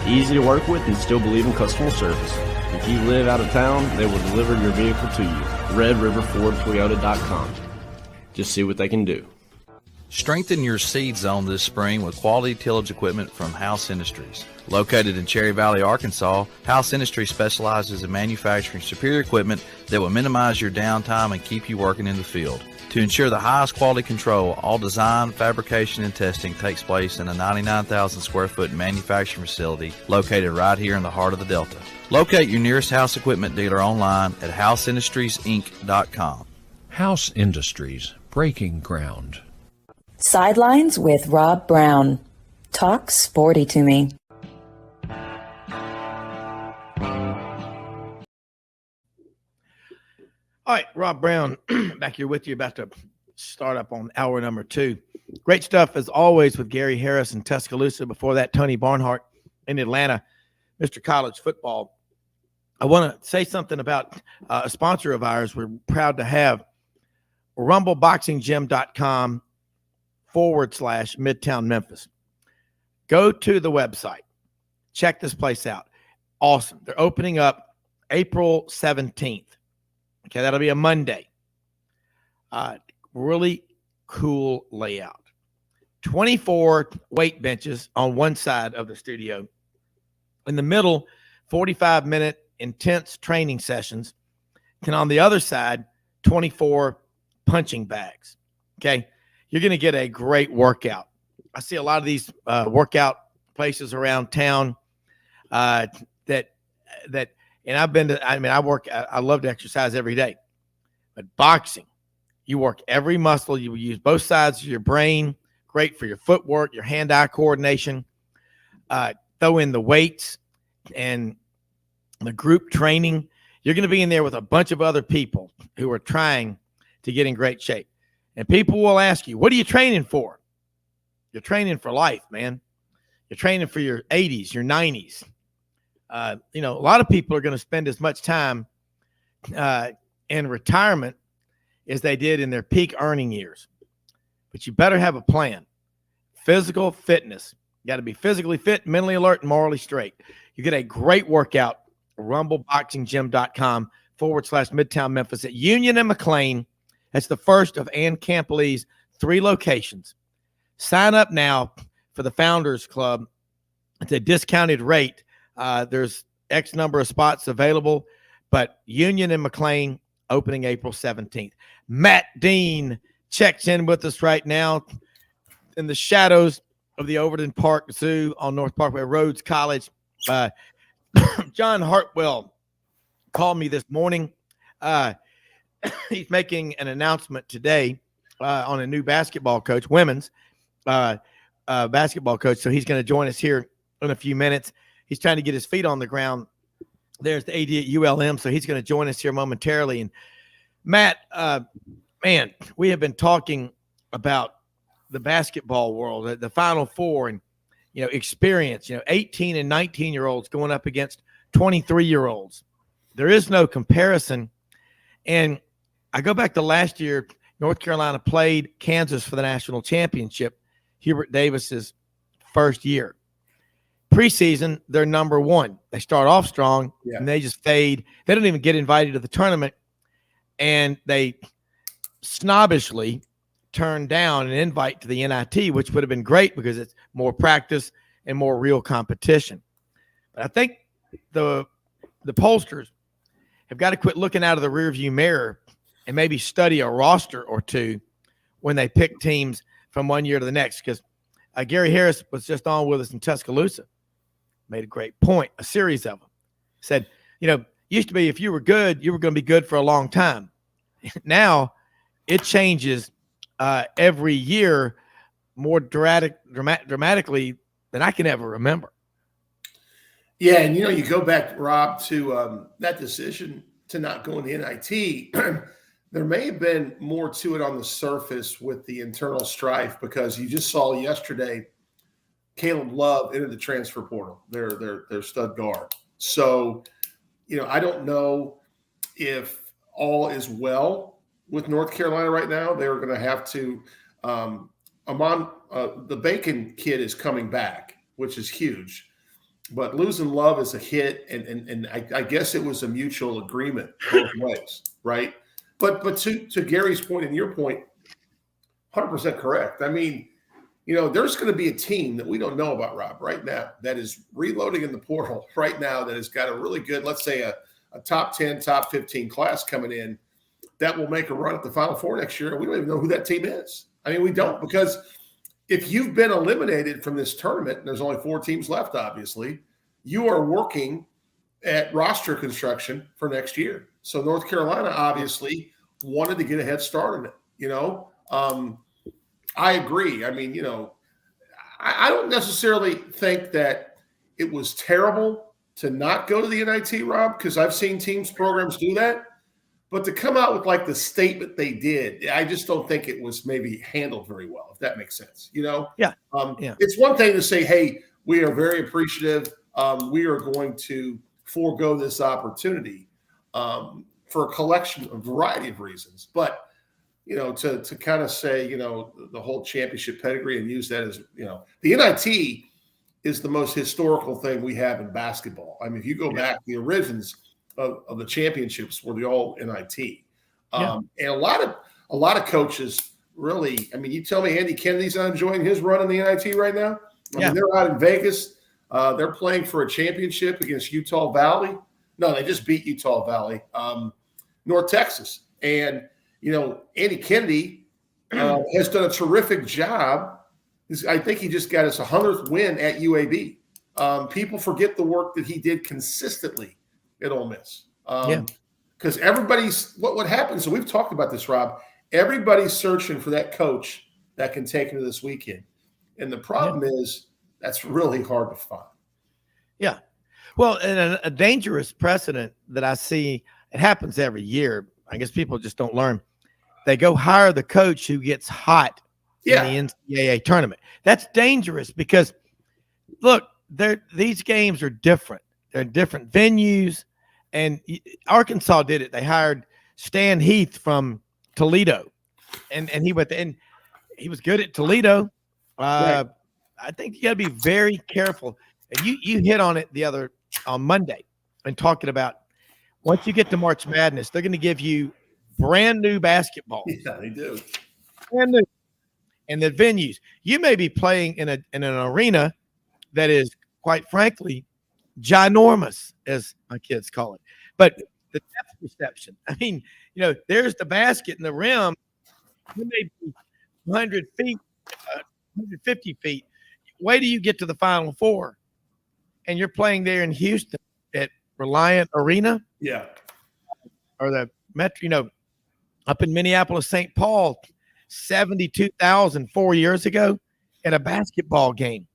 Easy to work with and still believe in customer service. If you live out of town, they will deliver your vehicle to you. RedRiverFordToyota.com. Just see what they can do. Strengthen your seed zone this spring with quality tillage equipment from House Industries. Located in Cherry Valley, Arkansas, House Industries specializes in manufacturing superior equipment that will minimize your downtime and keep you working in the field. To ensure the highest quality control, all design, fabrication, and testing takes place in a 99,000 square foot manufacturing facility located right here in the heart of the Delta. Locate your nearest House equipment dealer online at houseindustriesinc.com. House Industries, breaking ground. Sidelines with Rob Browne. Talk sporty to me. All right, Rob Browne back here with you, about to start up on hour number 2. Great stuff as always with Gary Harris in Tuscaloosa. Before that, Tony Barnhart in Atlanta, Mr. College Football. I want to say something about a sponsor of ours we're proud to have, rumbleboxinggym.com /Midtown Memphis. Go to the website. Check this place out. Awesome. They're opening up April 17th. Okay, that'll be a Monday. Really cool layout. 24 weight benches on one side of the studio. In the middle, 45-minute intense training sessions. And on the other side, 24 punching bags. Okay, you're going to get a great workout. I see a lot of these workout places around town and I've been to, I love to exercise every day, but boxing, you work every muscle. You use both sides of your brain. Great for your footwork, your hand-eye coordination. Throw in the weights and the group training. You're going to be in there with a bunch of other people who are trying to get in great shape. And people will ask you, what are you training for? You're training for life, man. You're training for your 80s, your 90s. A lot of people are going to spend as much time in retirement as they did in their peak earning years. But you better have a plan. Physical fitness. You got to be physically fit, mentally alert, and morally straight. You get a great workout, rumbleboxinggym.com /Midtown Memphis at Union and McLean. That's the first of Ann Campoli's 3 locations. Sign up now for the Founders Club. It's a discounted rate. There's X number of spots available, but Union and McLean opening April 17th. Matt Dean checks in with us right now in the shadows of the Overton Park Zoo on North Parkway, Rhodes College. John Hartwell called me this morning. He's making an announcement today on a new basketball coach, women's basketball coach. So he's going to join us here in a few minutes. He's trying to get his feet on the ground. There's the AD at ULM, so he's going to join us here momentarily. And Matt, man, we have been talking about the basketball world, the Final Four, and experience. 18 and 19-year-olds going up against 23-year-olds. There is no comparison. And I go back to last year. North Carolina played Kansas for the national championship. Hubert Davis's first year. preseason, they're number one. They start off strong, and they just fade. They don't even get invited to the tournament, and they snobbishly turned down an invite to the NIT, which would have been great because it's more practice and more real competition. But I think the pollsters have got to quit looking out of the rearview mirror and maybe study a roster or two when they pick teams from one year to the next. Because Gary Harris was just on with us in Tuscaloosa, made a great point, a series of them. Said, used to be if you were good, you were going to be good for a long time. Now it changes every year more dramatically than I can ever remember. Yeah, and you go back, Rob, to that decision to not go in the NIT. There may have been more to it on the surface with the internal strife, because you just saw yesterday Caleb Love entered the transfer portal, their stud guard. So, I don't know if all is well with North Carolina right now. They're going to have to the Bacon kid is coming back, which is huge. But losing Love is a hit, and I guess it was a mutual agreement both ways, right? But to Gary's point and your point, 100% correct. I mean, there's going to be a team that we don't know about, Rob, right now that is reloading in the portal right now that has got a really good, let's say a top 10, top 15 class coming in that will make a run at the Final Four next year. And we don't even know who that team is. I mean, we don't, because if you've been eliminated from this tournament, and there's only 4 teams left, obviously, you are working at roster construction for next year. So North Carolina obviously wanted to get a head start on it. I agree. I mean, I don't necessarily think that it was terrible to not go to the NIT, Rob, because I've seen teams, programs do that. But to come out with like the statement they did, I just don't think it was maybe handled very well, if that makes sense. Yeah. It's one thing to say, hey, we are very appreciative. We are going to forego this opportunity for a variety of reasons. But, to kind of say, the whole championship pedigree and use that as, the NIT is the most historical thing we have in basketball. I mean, if you go back, the origins of the championships were the all NIT. And a lot of coaches really, I mean, you tell me Andy Kennedy's not enjoying his run in the NIT right now. I mean, they're out in Vegas. They're playing for a championship against Utah Valley. No, they just beat Utah Valley, North Texas. And, Andy Kennedy has done a terrific job. I think he just got his 100th win at UAB. People forget the work that he did consistently at Ole Miss. Because everybody's what happens. So we've talked about this, Rob. Everybody's searching for that coach that can take him to this weekend. And the problem is that's really hard to find. Yeah. Well, and a dangerous precedent that I see, it happens every year. I guess people just don't learn. They go hire the coach who gets hot in the NCAA tournament. That's dangerous because, look, these games are different. They're different venues. And Arkansas did it. They hired Stan Heath from Toledo. And he went and he was good at Toledo. I think you got to be very careful. And you hit on it on Monday and talking about once you get to March Madness, they're going to give you brand new basketball. Yeah, they do. Brand new. And the venues, you may be playing in an arena that is, quite frankly, ginormous, as my kids call it. But the depth perception, I mean, there's the basket and the rim. You may be 100 feet, 150 feet. Wait till you get to the Final Four, and you're playing there in Houston at Reliant Arena. Yeah. Or the Metro, up in Minneapolis, St. Paul, 72,000 4 years ago at a basketball game.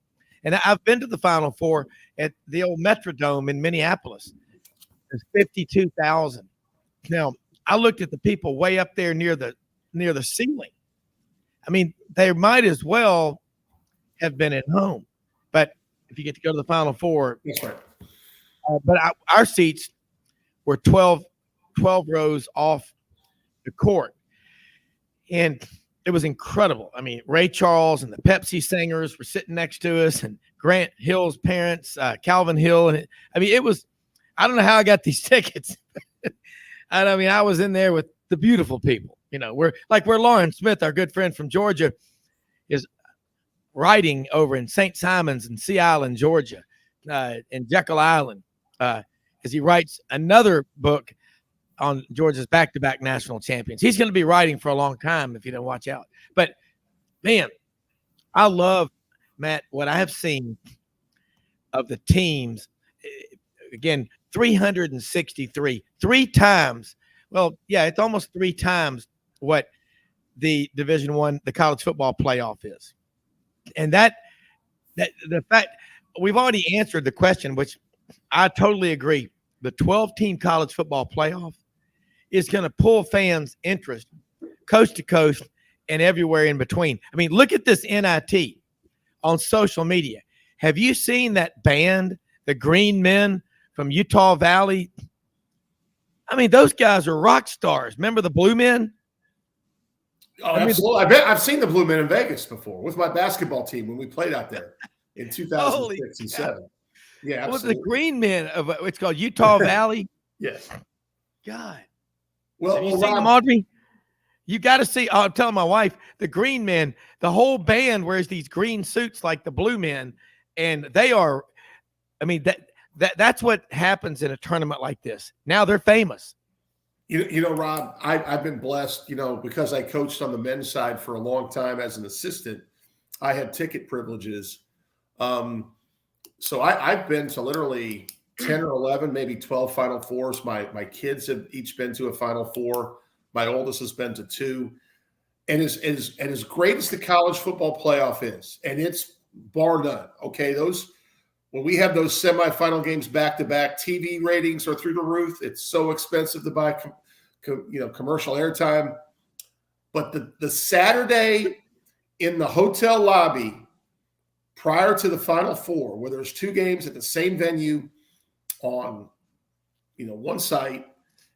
And I've been to the Final Four at the old Metrodome in Minneapolis. There's 52,000. Now, I looked at the people way up there near the ceiling. I mean, they might as well have been at home. But if you get to go to the Final Four, that's right. But our seats were 12 rows off the court. And it was incredible. I mean, Ray Charles and the Pepsi singers were sitting next to us, and Grant Hill's parents, Calvin Hill. And it was, I don't know how I got these tickets. I was in there with the beautiful people, where Lauren Smith, our good friend from Georgia, is writing over in St. Simon's and Sea Island, Georgia, in Jekyll Island, as he writes another book on Georgia's back-to-back national champions. He's going to be writing for a long time if you don't watch out. But, man, I love, Matt, what I have seen of the teams. Again, 363, 3 times. Well, yeah, it's almost 3 times what the Division I, the college football playoff is. And that the fact we've already answered the question, which I totally agree. The 12-team college football playoff is going to pull fans' interest coast to coast and everywhere in between. Look at this NIT on social media. Have you seen that band, the Green Men from Utah Valley? Those guys are rock stars. Remember the Blue Men? Oh, absolutely. I've seen the Blue Men in Vegas before with my basketball team when we played out there in 2006 and 7. Yeah, absolutely. Well, the Green Men of it's called Utah Valley. Yes. God. Well, have you seen them, Audrey? You got to see. I'm telling my wife, the Green Men, the whole band wears these green suits like the Blue Men, and they are. That's what happens in a tournament like this. Now they're famous. Rob, I've been blessed, because I coached on the men's side for a long time as an assistant. I had ticket privileges. So I've been to literally 10 or 11, maybe 12 Final Fours. My kids have each been to a Final Four. My oldest has been to 2. And as great as the college football playoff is, and it's bar none, okay, when we have those semifinal games back-to-back, TV ratings are through the roof. It's so expensive to buy, commercial airtime. But the Saturday in the hotel lobby prior to the Final Four, where there's 2 games at the same venue on, one site,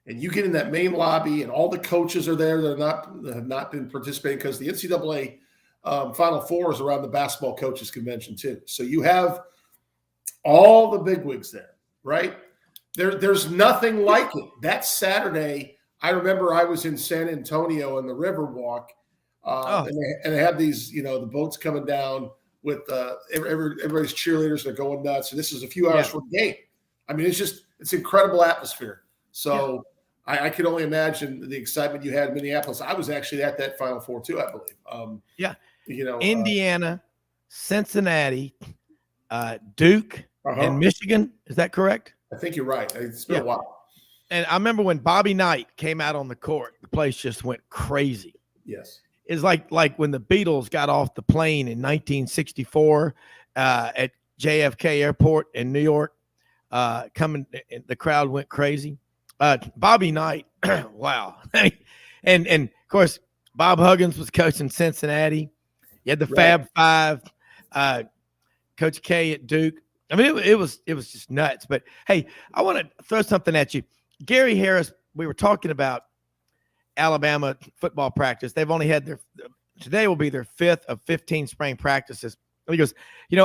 and you get in that main lobby and all the coaches are there that have not been participating because the NCAA Final Four is around the basketball coaches convention too. So you have all the bigwigs there, right? There's nothing like it. That Saturday, I remember I was in San Antonio on the Riverwalk, and they had these, the boats coming down with everybody's cheerleaders. They're going nuts. And this is a few hours from the game. It's incredible atmosphere. So I can only imagine the excitement you had in Minneapolis. I was actually at that Final Four too, I believe. Indiana, Cincinnati, Duke, and Michigan. Is that correct? I think you're right. It's been a while. And I remember when Bobby Knight came out on the court, the place just went crazy. Yes. It's like when the Beatles got off the plane in 1964 at JFK Airport in New York. The crowd went crazy. Bobby Knight, wow. and of course, Bob Huggins was coaching Cincinnati. You had the Fab Five, Coach K at Duke. It was just nuts. But hey, I want to throw something at you. Gary Harris, we were talking about Alabama football practice. They've only had today will be their 5th of 15 spring practices. And he goes,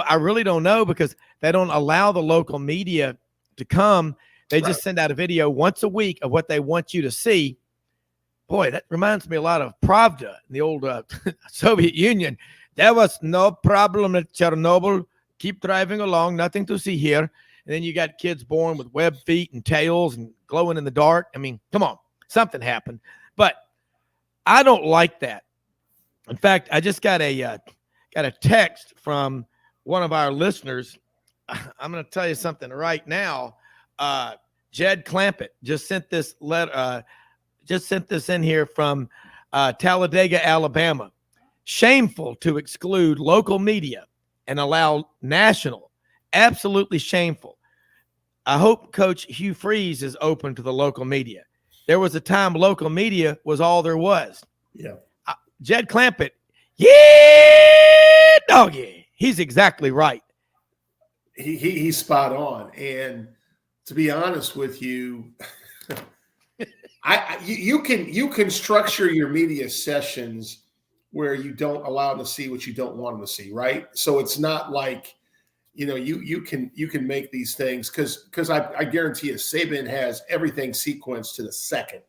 I really don't know because they don't allow the local media to come. They just send out a video once a week of what they want you to see. Boy, that reminds me a lot of Pravda in the old Soviet Union. There was no problem at Chernobyl. Keep driving along. Nothing to see here. And then you got kids born with webbed feet and tails and glowing in the dark. Come on. Something happened. But I don't like that. In fact, I just got a text from one of our listeners. I'm going to tell you something right now. Jed Clampett just sent this letter. Just sent this in here from Talladega, Alabama. Shameful to exclude local media and allow national. Absolutely shameful. I hope Coach Hugh Freeze is open to the local media. There was a time local media was all there was. Yeah. Jed Clampett, yeah, doggy. He's exactly right. He's spot on. And to be honest with you, you can structure your media sessions where you don't allow them to see what you don't want them to see, right? So it's not like, you can make these things because I guarantee you Saban has everything sequenced to the second.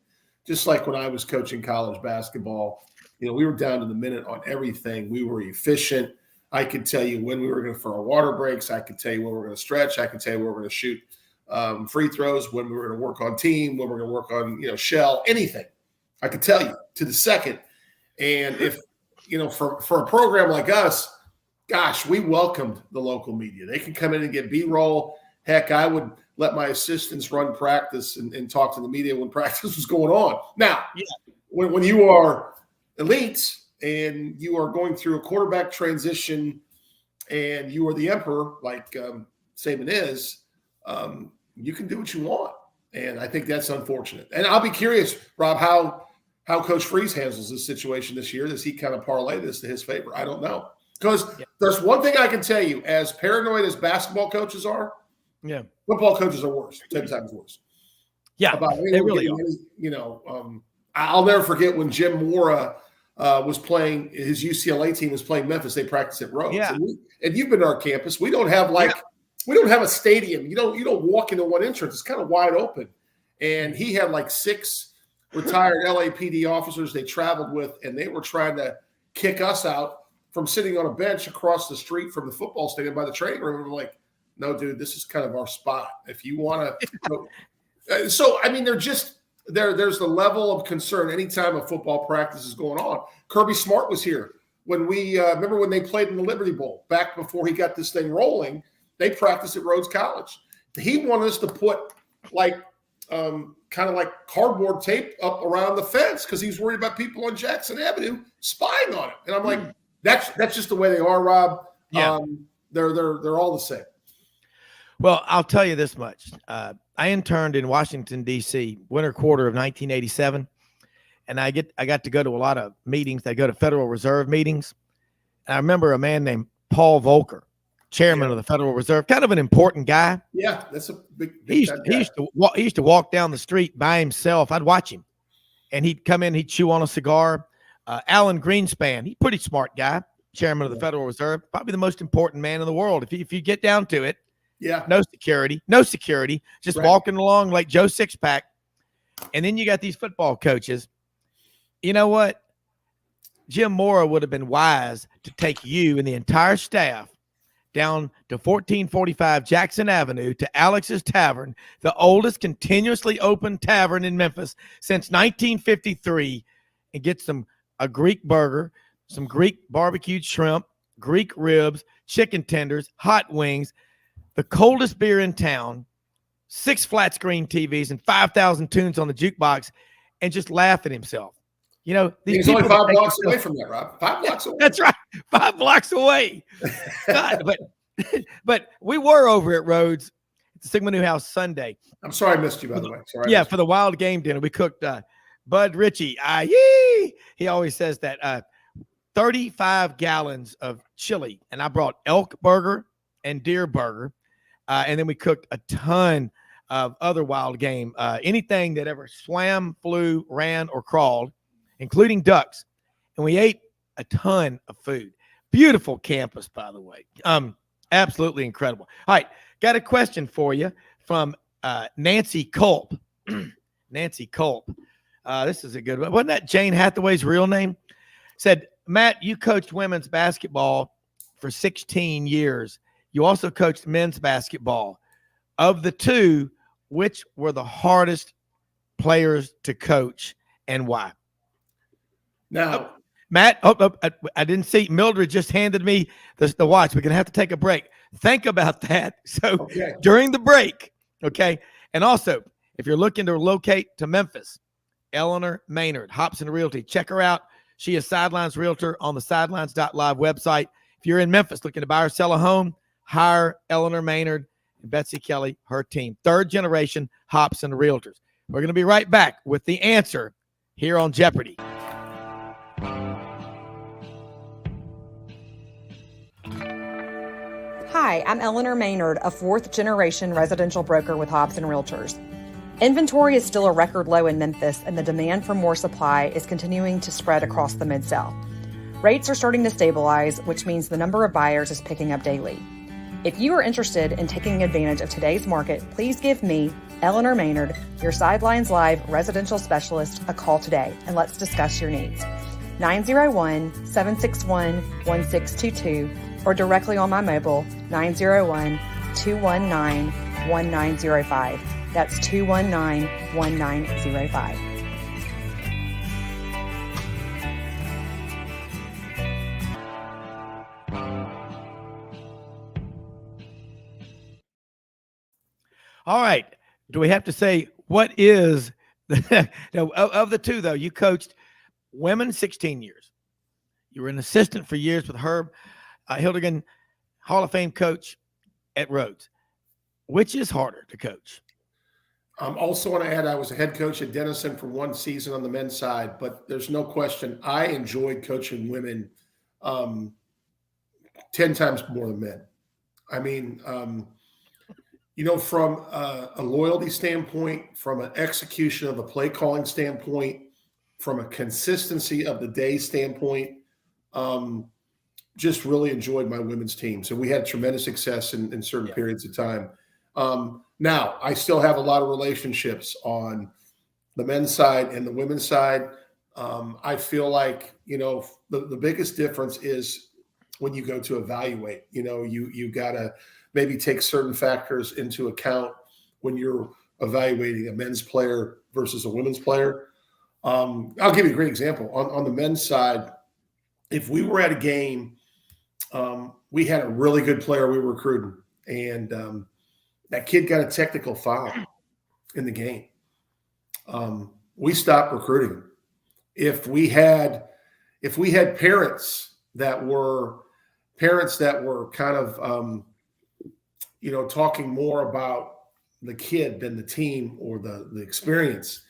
Just like when I was coaching college basketball, we were down to the minute on everything. We were efficient. I could tell you when we were going for our water breaks. I could tell you when we were going to stretch. I could tell you when we were going to shoot free throws, when we were going to work on team, when we were going to work on, shell, anything. I could tell you to the second. And if, for a program like us, gosh, we welcomed the local media. They can come in and get B-roll. Heck, I would let my assistants run practice and talk to the media when practice was going on. Now, when you are elites and you are going through a quarterback transition and you are the emperor, like Saban is, you can do what you want. And I think that's unfortunate. And I'll be curious, Rob, how Coach Freeze handles this situation this year. Does he kind of parlay this to his favor? I don't know. Because there's one thing I can tell you, as paranoid as basketball coaches are, football coaches are worse, 10 times worse. Yeah, they really are. I'll never forget when Jim Mora was playing, his UCLA team was playing Memphis. They practiced at Rhodes. Yeah. And you've been to our campus. We don't have we don't have a stadium. You don't walk into one entrance. It's kind of wide open. And he had 6 retired LAPD officers they traveled with, and they were trying to kick us out from sitting on a bench across the street from the football stadium by the training room. And we're like, no, dude, this is kind of our spot. If you want to. So, I mean, there's the level of concern anytime a football practice is going on. Kirby Smart was here when we remember when they played in the Liberty Bowl back before he got this thing rolling. They practiced at Rhodes College. He wanted us to put kind of like cardboard tape up around the fence because he was worried about people on Jackson Avenue spying on him. And I'm like, that's just the way they are, Rob. Yeah. They're all the same. Well, I'll tell you this much. I interned in Washington, D.C., winter quarter of 1987, and I got to go to a lot of meetings. I go to Federal Reserve meetings. And I remember a man named Paul Volcker, chairman of the Federal Reserve, kind of an important guy. Yeah, that's a big he used to walk down the street by himself. I'd watch him, and he'd come in, he'd chew on a cigar. Alan Greenspan, he's a pretty smart guy, chairman of the Federal Reserve, probably the most important man in the world. If you get down to it, no security, just walking along like Joe Sixpack. And then you got these football coaches. You know what? Jim Mora would have been wise to take you and the entire staff down to 1445 Jackson Avenue to Alex's Tavern, the oldest continuously open tavern in Memphis since 1953, and get a Greek burger, some Greek barbecued shrimp, Greek ribs, chicken tenders, hot wings, the coldest beer in town, 6 flat screen TVs, and 5,000 tunes on the jukebox, and just laugh at himself. He's only 5 blocks away from that, Rob. 5 blocks away. That's right. 5 blocks away. God, but we were over at Rhodes at the Sigma Newhouse Sunday. I'm sorry I missed you, by the way. Sorry. For the wild game dinner, we cooked Bud Ritchie. He always says that 35 gallons of chili, and I brought elk burger and deer burger, and then we cooked a ton of other wild game, anything that ever swam, flew, ran, or crawled, including ducks. And we ate a ton of food. Beautiful campus, by the way. Absolutely incredible. All right, got a question for you from Nancy Culp. Nancy Culp. This is a good one. Wasn't that Jane Hathaway's real name? Said, Matt, you coached women's basketball for 16 years. You also coached men's basketball. Of the two, which were the hardest players to coach and why? Now, Matt, I didn't see. Mildred just handed me the watch. We're going to have to take a break. Think about that. So during the break, and also, if you're looking to locate to Memphis, Eleanor Maynard, Hobson Realty, check her out. She is Sidelines Realtor on the Sidelines.live website. If you're in Memphis looking to buy or sell a home, hire Eleanor Maynard and Betsy Kelly, her team. 3rd generation Hobson Realtors. We're going to be right back with the answer here on Jeopardy. Hi, I'm Eleanor Maynard, a 4th-generation residential broker with Hobson Realtors. Inventory is still a record low in Memphis, and the demand for more supply is continuing to spread across the Mid-South. Rates are starting to stabilize, which means the number of buyers is picking up daily. If you are interested in taking advantage of today's market, please give me, Eleanor Maynard, your Sidelines Live residential specialist, a call today, and let's discuss your needs. 901-761-1622 or directly on my mobile, 901-219-1905. That's 219-1905. All right. Do we have to say what is the of the two, though? You coached women 16 years. You were an assistant for years with Herb Hildigan, Hall of Fame coach at Rhodes. Which is harder to coach? Also want to add, I was a head coach at Denison for one season on the men's side, but there's no question I enjoyed coaching women 10 times more than men. I mean, from a loyalty standpoint, from an execution of the play calling standpoint, from a consistency of the day standpoint, just really enjoyed my women's team. So we had tremendous success in certain periods of time. Now, I still have a lot of relationships on the men's side and the women's side. I feel like, the biggest difference is when you go to evaluate, you got to maybe take certain factors into account when you're evaluating a men's player versus a women's player. I'll give you a great example. On the men's side, if we were at a game, we had a really good player we were recruiting, and that kid got a technical foul in the game. We stopped recruiting him. If we had parents that were kind of talking more about the kid than the team or the experience,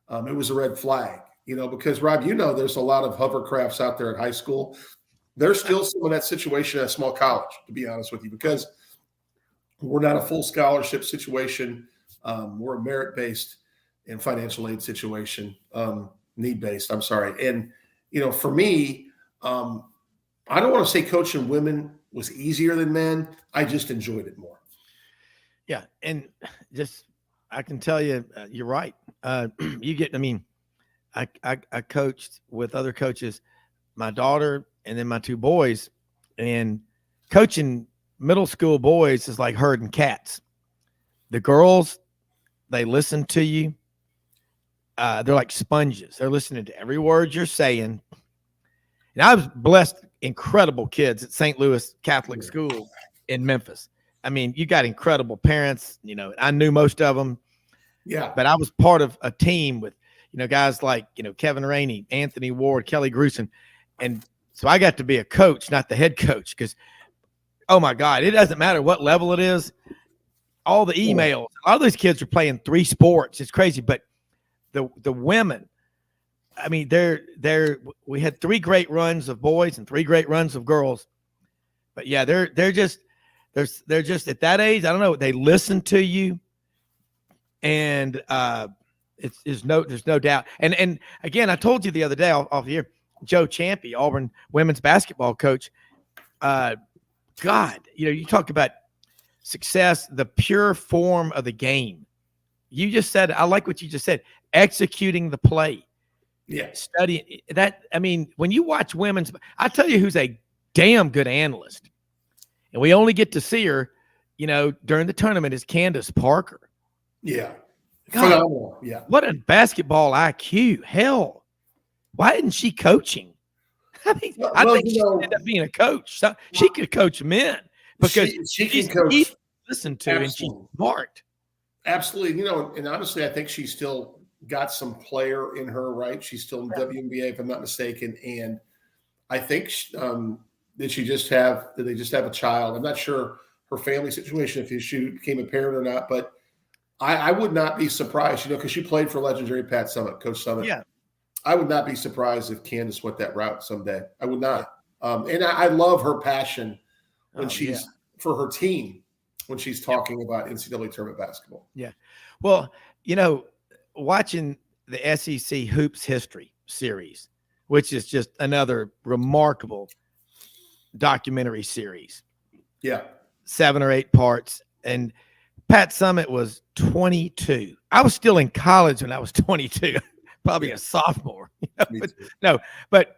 it was a red flag, because Rob, there's a lot of hovercrafts out there at high school. There's still some of that situation at a small college, to be honest with you, because we're not a full scholarship situation. We're a merit-based and financial aid situation, need-based, I'm sorry. And, for me, I don't want to say coaching women was easier than men. I just enjoyed it more. Yeah. And I can tell you, you're right. I coached with other coaches, my daughter and then my two boys, and coaching middle school boys is like herding cats. The girls, they listen to you. They're like sponges. They're listening to every word you're saying. And I was blessed, incredible kids at St. Louis Catholic School in Memphis. I mean, you got incredible parents, I knew most of them. Yeah. But I was part of a team with, guys like, Kevin Rainey, Anthony Ward, Kelly Grusin. And so I got to be a coach, not the head coach, because, oh my God, it doesn't matter what level it is. All the emails, all those kids are playing 3 sports. It's crazy. But the women, I mean, we had 3 great runs of boys and 3 great runs of girls. But yeah, they're just at that age. I don't know. They listen to you, and there's no doubt. And again, I told you the other day off here, Joe Champy, Auburn women's basketball coach. God, you talk about success, the pure form of the game. You just said, I like what you just said, executing the play. Yeah. Studying that. I mean, when you watch women's, I tell you who's a damn good analyst, and we only get to see her, during the tournament, is Candace Parker. Yeah. God, phenomenal. Yeah. What a basketball IQ. Hell, why isn't she coaching? I mean, I think she ended up being a coach. So she could coach men because she can coach. Listen to, and she's smart. Absolutely. And honestly, I think she's still got some player in her, right? She's still in WNBA, if I'm not mistaken. And I think did they just have a child? I'm not sure her family situation, if she became a parent or not, but I would not be surprised, because she played for legendary Pat Summitt, Coach Summitt. Yeah. I would not be surprised if Candace went that route someday. I would not. And I love her passion when she's for her team, when she's talking about NCAA tournament basketball. Yeah. Well, watching the SEC Hoops History series which is just another remarkable documentary series. Yeah. 7 or 8 parts. And Pat Summitt was 22. I was still in college when I was 22, probably a sophomore. But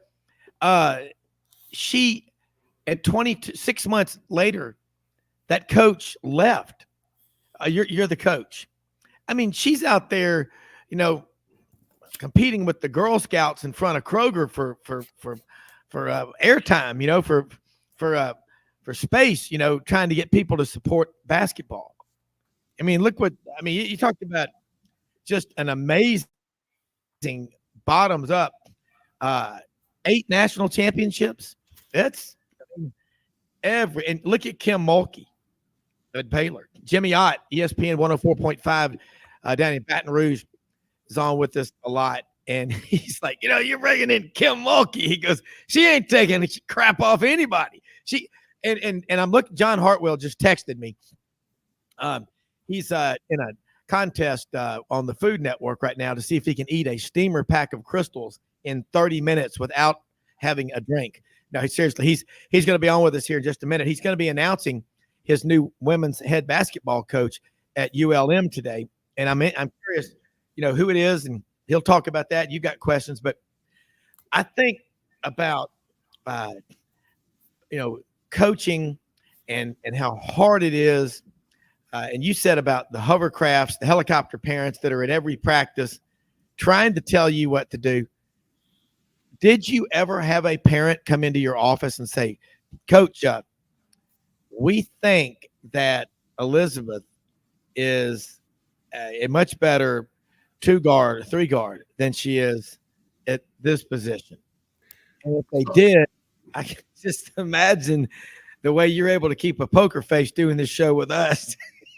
she, at 6 months later, that coach left. You're the coach. I mean, she's out there, competing with the Girl Scouts in front of Kroger for airtime, for space, trying to get people to support basketball. I mean, you talked about just an amazing bottoms up, 8 national championships. That's and look at Kim Mulkey at Baylor. Jimmy Ott, ESPN 104.5 down in Baton Rouge, is on with us a lot. And he's like, you're bringing in Kim Mulkey. He goes, she ain't taking crap off anybody. And I'm looking, John Hartwell just texted me. He's in a contest on the Food Network right now to see if he can eat a steamer pack of Crystals in 30 minutes without having a drink. No, seriously, he's going to be on with us here in just a minute. He's going to be announcing his new women's head basketball coach at ULM today. And I'm curious, who it is, and he'll talk about that. You got questions, but I think about, coaching and how hard it is. And you said about the hovercrafts, the helicopter parents that are at every practice trying to tell you what to do. Did you ever have a parent come into your office and say, Coach, we think that Elizabeth is a much better 2-guard or 3-guard than she is at this position? And if they did, I can just imagine the way you're able to keep a poker face doing this show with us.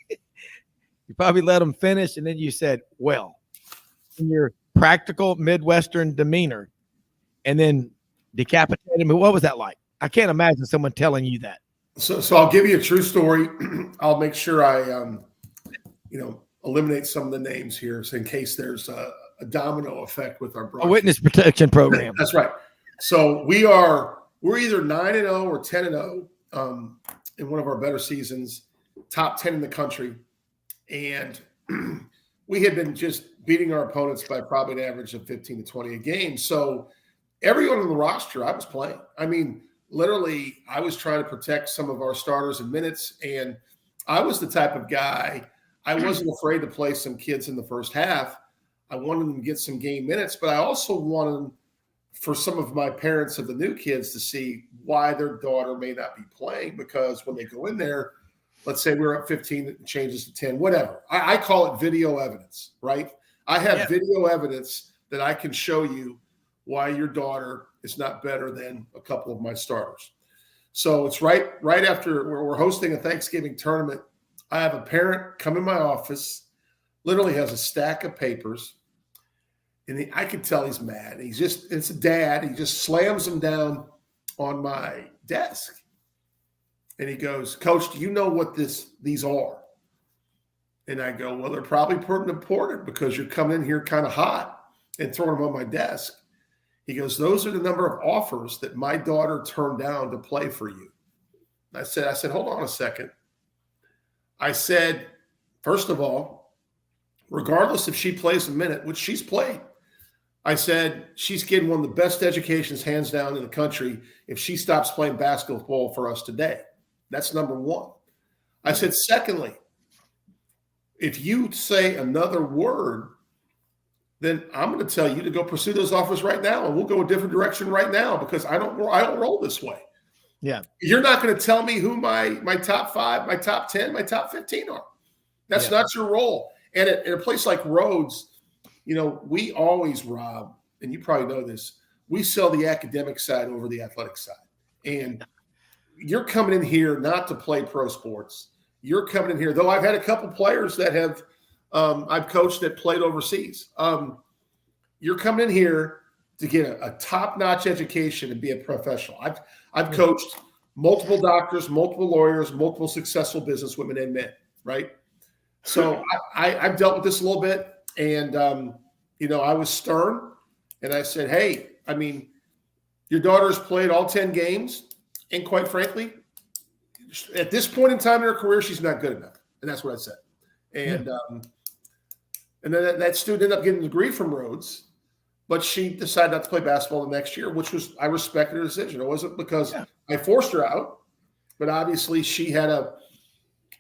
You probably let them finish, and then you said, well, in your practical Midwestern demeanor, and then decapitated me. What was that like? I can't imagine someone telling you that. So I'll give you a true story. I'll make sure I, eliminate some of the names here, so in case there's a domino effect with our a witness protection program. That's right. So we're either 9-0 or 10-0 in one of our better seasons, top 10 in the country, and we had been just beating our opponents by probably an average of 15 to 20 a game. So everyone on the roster, I was playing. I mean, literally, I was trying to protect some of our starters in minutes, and I was the type of guy, I wasn't afraid to play some kids in the first half. I wanted them to get some game minutes, but I also wanted for some of my parents of the new kids to see why their daughter may not be playing, because when they go in there, let's say we're up 15, it changes to 10, whatever. I call it video evidence, right? I have video evidence that I can show you why your daughter is not better than a couple of my starters. So it's right after we're hosting a Thanksgiving tournament. I have a parent come in my office, literally has a stack of papers, and I can tell he's mad. It's a dad. He just slams them down on my desk. And he goes, Coach, do you know what these are? And I go, well, they're probably pretty important because you're coming in here kind of hot and throwing them on my desk. He goes, those are the number of offers that my daughter turned down to play for you. I said, hold on a second. I said, first of all, regardless if she plays a minute, which she's played, I said, she's getting one of the best educations hands down in the country if she stops playing basketball for us today. That's number one. I said, secondly, if you say another word, then I'm going to tell you to go pursue those offers right now, and we'll go a different direction right now, because I don't roll this way. Yeah. You're not going to tell me who my top 5, my top 10, my top 15 are. That's not your role. And at a place like Rhodes, we always, Rob, and you probably know this, we sell the academic side over the athletic side. And you're coming in here not to play pro sports. You're coming in here, though I've had a couple players that have I've coached that played overseas. You're coming in here to get a top-notch education and be a professional. I've coached multiple doctors, multiple lawyers, multiple successful businesswomen and men, right? So I've dealt with this a little bit, and I was stern, and I said, hey, Your daughter's played all 10 games, and quite frankly, at this point in time in her career, she's not good enough. And that's what I said. And and then that student ended up getting a degree from Rhodes, but she decided not to play basketball the next year, which was, I respected her decision. It wasn't because I forced her out, but obviously she had a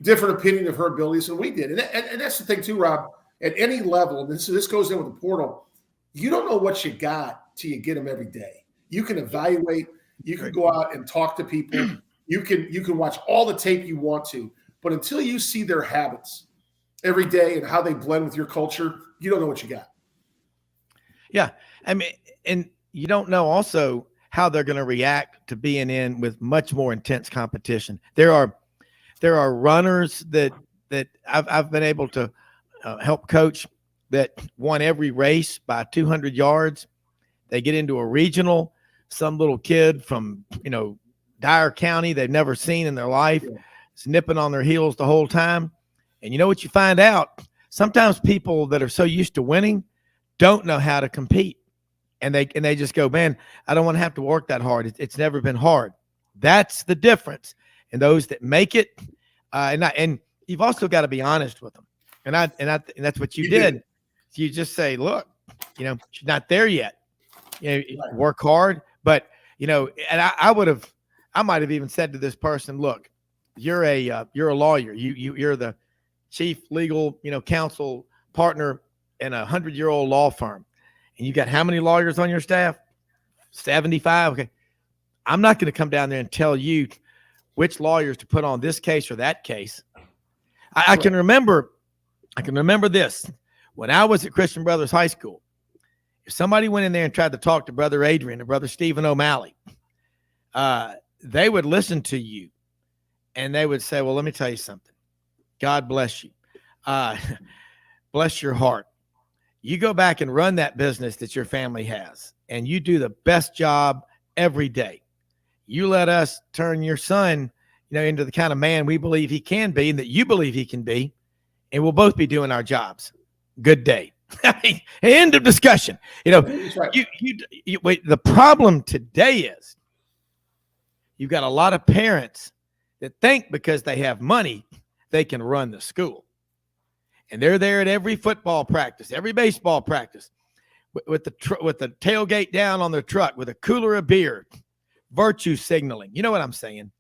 different opinion of her abilities than we did. And that's the thing too, Rob, at any level, and this goes in with the portal, you don't know what you got till you get them every day. You can evaluate, you can go out and talk to people, you can watch all the tape you want to, but until you see their habits every day and how they blend with your culture, you don't know what you got. Yeah. I mean, and you don't know also how they're going to react to being in with much more intense competition. There are runners that I've been able to help coach that won every race by 200 yards. They get into a regional, some little kid from, Dyer County they've never seen in their life is nipping on their heels the whole time. And you know what you find out? Sometimes people that are so used to winning don't know how to compete. And they just go, man, I don't want to have to work that hard. It's never been hard. That's the difference. And those that make it, and you've also got to be honest with them. And that's what you did. You just say, look, she's not there yet. Work hard. But, and I might have even said to this person, look, you're a lawyer. You're the chief legal, counsel partner in a 100-year-old law firm. And you got how many lawyers on your staff? 75. Okay. I'm not going to come down there and tell you which lawyers to put on this case or that case. I can remember this. When I was at Christian Brothers High School, if somebody went in there and tried to talk to Brother Adrian or Brother Stephen O'Malley, they would listen to you and they would say, well, let me tell you something. God bless you. Bless your heart. You go back and run that business that your family has, and you do the best job every day. You let us turn your son, into the kind of man we believe he can be and that you believe he can be, and we'll both be doing our jobs. Good day. End of discussion. Right. Wait, the problem today is you've got a lot of parents that think because they have money, they can run the school. And they're there at every football practice, every baseball practice, with the tailgate down on their truck, with a cooler of beer, virtue signaling. You know what I'm saying?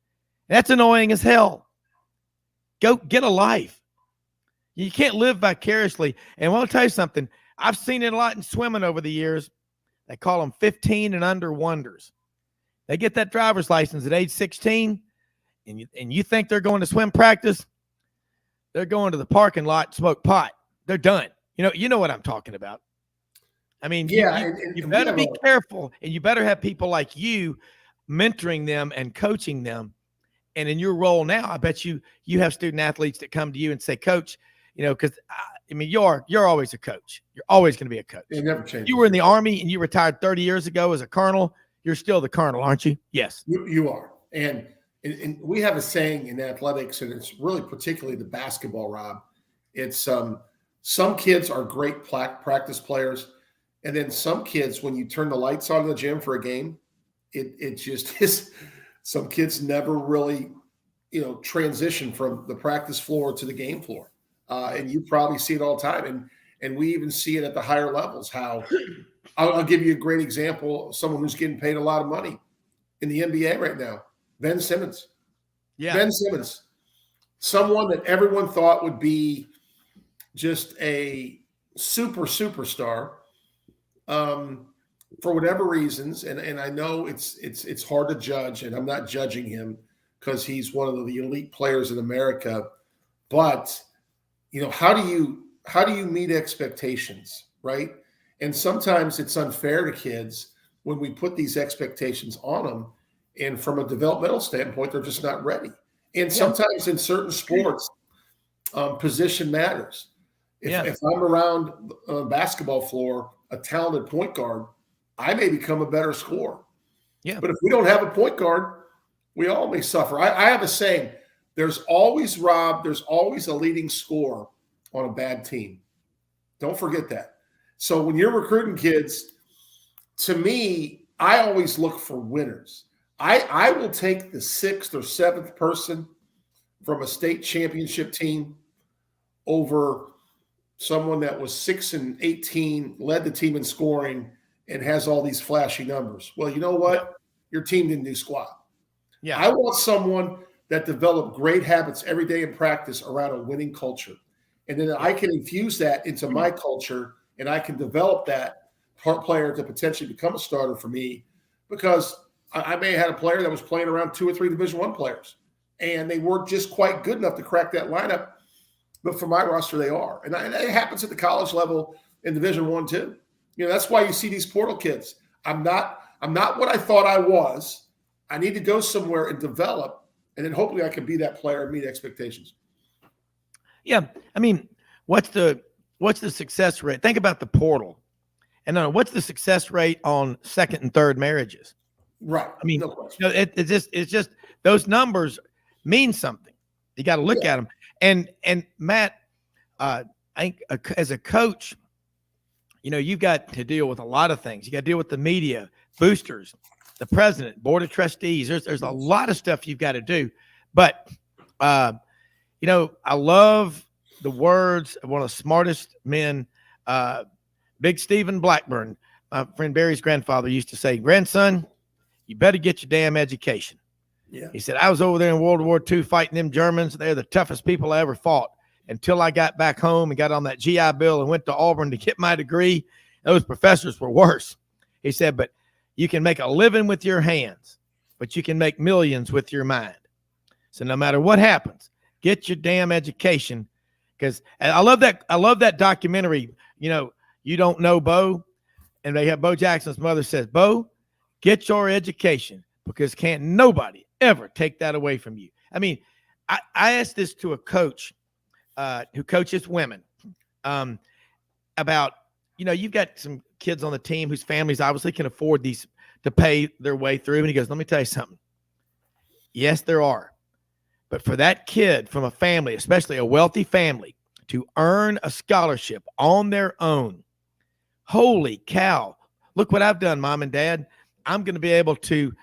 That's annoying as hell. Go get a life. You can't live vicariously. And I'll tell you something. I've seen it a lot in swimming over the years. They call them 15 and under wonders. They get that driver's license at age 16, and you think they're going to swim practice. They're going to the parking lot, smoke pot. They're done. You know what I'm talking about. I mean, you better be careful, and you better have people like you mentoring them and coaching them. And in your role now, I bet you have student athletes that come to you and say, Coach, because you're always a coach. You're always going to be a coach. It never changes. You were in the Army and you retired 30 years ago as a colonel. You're still the colonel, aren't you? Yes, you are. And we have a saying in athletics, and it's really particularly the basketball, Rob. It's some kids are great practice players, and then some kids, when you turn the lights on in the gym for a game, it just is. Some kids never really, transition from the practice floor to the game floor, and you probably see it all the time. And we even see it at the higher levels. How I'll give you a great example. Someone who's getting paid a lot of money in the NBA right now. Ben Simmons. Yeah. Ben Simmons. Someone that everyone thought would be just a superstar. For whatever reasons, and I know it's hard to judge, and I'm not judging him because he's one of the elite players in America. But how do you meet expectations, right? And sometimes it's unfair to kids when we put these expectations on them. And from a developmental standpoint, they're just not ready. And sometimes in certain sports, position matters. If I'm around a basketball floor, a talented point guard, I may become a better scorer. Yeah. But if we don't have a point guard, we all may suffer. I have a saying, there's always a leading scorer on a bad team. Don't forget that. So when you're recruiting kids, to me, I always look for winners. I will take the 6th or 7th person from a state championship team over someone that was 6-18, led the team in scoring, and has all these flashy numbers. Well, you know what? Your team didn't do squat. Yeah. I want someone that developed great habits every day in practice around a winning culture. And then I can infuse that into my culture, and I can develop that player to potentially become a starter for me, because I may have had a player that was playing around 2 or 3 Division I players, and they weren't just quite good enough to crack that lineup. But for my roster, they are. And it happens at the college level in Division I too. That's why you see these portal kids. I'm not what I thought I was. I need to go somewhere and develop, and then hopefully I can be that player and meet expectations. Yeah. I mean, what's the success rate? Think about the portal. And what's the success rate on second and third marriages? Right. I mean, no question. it's just those numbers mean something. You got to look at them. And Matt, I think as a coach, you've got to deal with a lot of things. You got to deal with the media, boosters, the president, board of trustees. There's a lot of stuff you've got to do. But, I love the words of one of the smartest men, Big Stephen Blackburn. My friend Barry's grandfather used to say, "Grandson, you better get your damn education." Yeah. He said, "I was over there in World War II fighting them Germans. They're the toughest people I ever fought until I got back home and got on that GI Bill and went to Auburn to get my degree. Those professors were worse." He said, "But you can make a living with your hands, but you can make millions with your mind. So no matter what happens, get your damn education." Because I love that documentary, You Don't Know Bo. And they have Bo Jackson's mother says, "Bo, get your education, because can't nobody ever take that away from you." I mean, I asked this to a coach who coaches women about, you've got some kids on the team whose families obviously can afford these to pay their way through. And he goes, "Let me tell you something. Yes, there are. But for that kid from a family, especially a wealthy family, to earn a scholarship on their own, holy cow, look what I've done, Mom and Dad. I'm going to be able to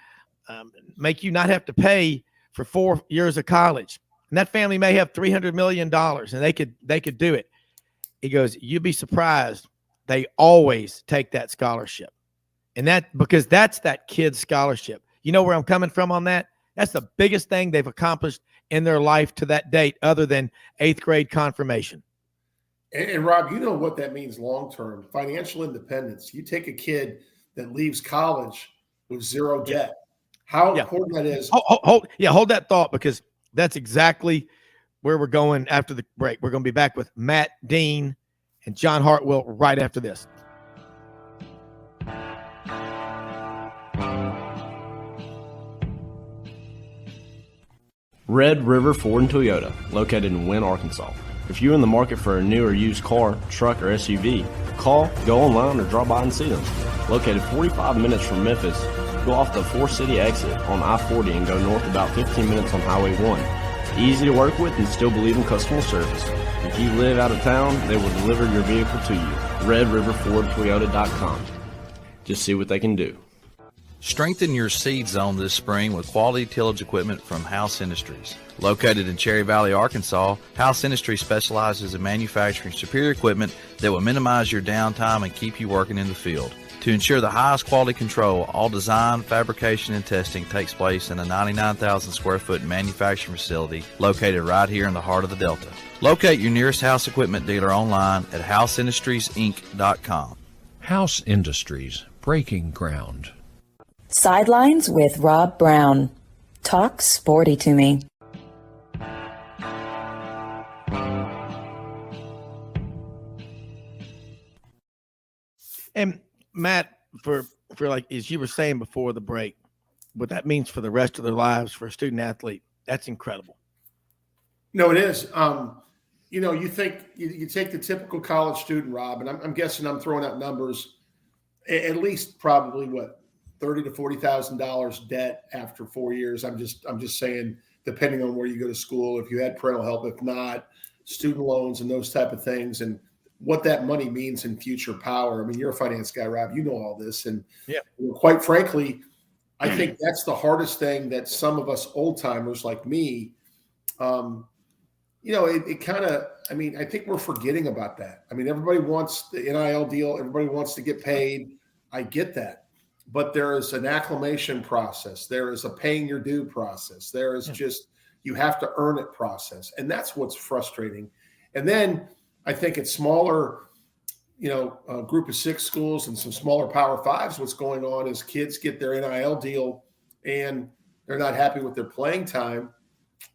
make you not have to pay for 4 years of college." And that family may have $300 million and they could do it. He goes, "You'd be surprised. They always take that scholarship." And because that's that kid's scholarship. You know where I'm coming from on that? That's the biggest thing they've accomplished in their life to that date, other than 8th grade confirmation. And Rob, you know what that means long-term, financial independence. You take a kid that leaves college with zero debt. How important that is. Hold that thought, because that's exactly where we're going after the break. We're going to be back with Matt Dean and John Hartwell right after this. Red River Ford and Toyota, located in Wynne, Arkansas. If you're in the market for a new or used car, truck, or SUV, call, go online, or drop by and see them. Located 45 minutes from Memphis, go off the 4-city exit on I-40 and go north about 15 minutes on Highway 1. Easy to work with and still believe in customer service. If you live out of town, they will deliver your vehicle to you. RedRiverFordToyota.com. Just see what they can do. Strengthen your seed zone this spring with quality tillage equipment from House Industries. Located in Cherry Valley, Arkansas, House Industries specializes in manufacturing superior equipment that will minimize your downtime and keep you working in the field. To ensure the highest quality control, all design, fabrication, and testing takes place in a 99,000 square foot manufacturing facility located right here in the heart of the Delta. Locate your nearest House equipment dealer online at houseindustriesinc.com. House Industries, breaking ground. Sidelines with Rob Browne. Talk sporty to me. And Matt, for like, as you were saying before the break, what that means for the rest of their lives for a student athlete, that's incredible. No, it is. You think you take the typical college student, Rob, and I'm guessing I'm throwing out numbers, at least probably $30,000 to $40,000 debt after 4 years. I'm just saying, depending on where you go to school, if you had parental help, if not, student loans and those type of things. And what that money means in future power. I mean, you're a finance guy, Rob. You know all this. And Yeah. Quite frankly, I think that's the hardest thing that some of us old timers like me, it kind of, I mean, I think we're forgetting about that. I mean, everybody wants the NIL deal. Everybody wants to get paid. I get that. But there is an acclimation process. There is a paying your due process. There is just, you have to earn it process. And that's what's frustrating. And then I think it's smaller, a group of 6 schools and some smaller Power Fives. What's going on is kids get their NIL deal and they're not happy with their playing time.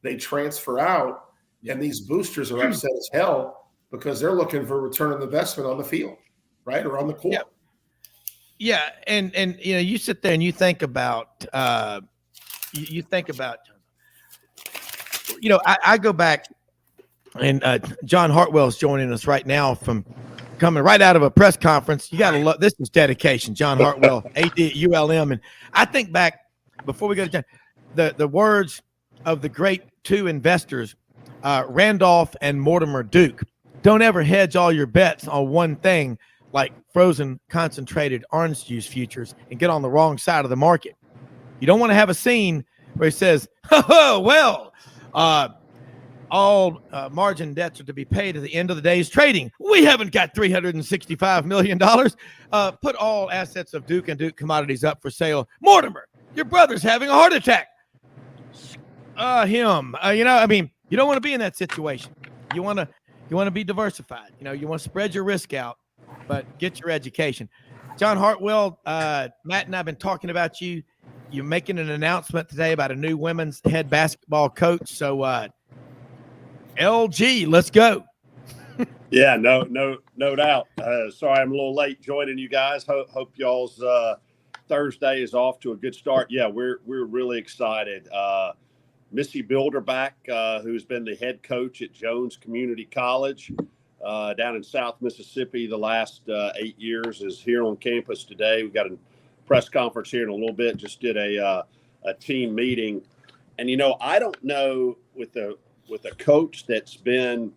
They transfer out. And these boosters are upset as hell because they're looking for a return on investment on the field, right? Or on the court. Yeah. And you sit there and you think about, I go back and John Hartwell is joining us right now from coming right out of a press conference. You got to love, this is dedication, John Hartwell, AD at ULM. And I think back before we go to John, the words of the great 2 investors, Randolph and Mortimer Duke. Don't ever hedge all your bets on one thing like frozen concentrated orange juice futures and get on the wrong side of the market. You don't want to have a scene where he says, all margin debts are to be paid at the end of the day's trading. We haven't got $365 million. Put all assets of Duke and Duke Commodities up for sale. Mortimer, your brother's having a heart attack. You don't want to be in that situation. You want to be diversified. You want to spread your risk out, but get your education. John Hartwell, Matt and I have been talking about you. You're making an announcement today about a new women's head basketball coach. So, LG, let's go. Yeah, no doubt. Sorry, I'm a little late joining you guys. Hope y'all's Thursday is off to a good start. Yeah, we're really excited. Missy Bilderback, who's been the head coach at Jones Community College down in South Mississippi the last 8 years, is here on campus today. We've got a press conference here in a little bit. Just did a team meeting, and I don't know with a coach that's been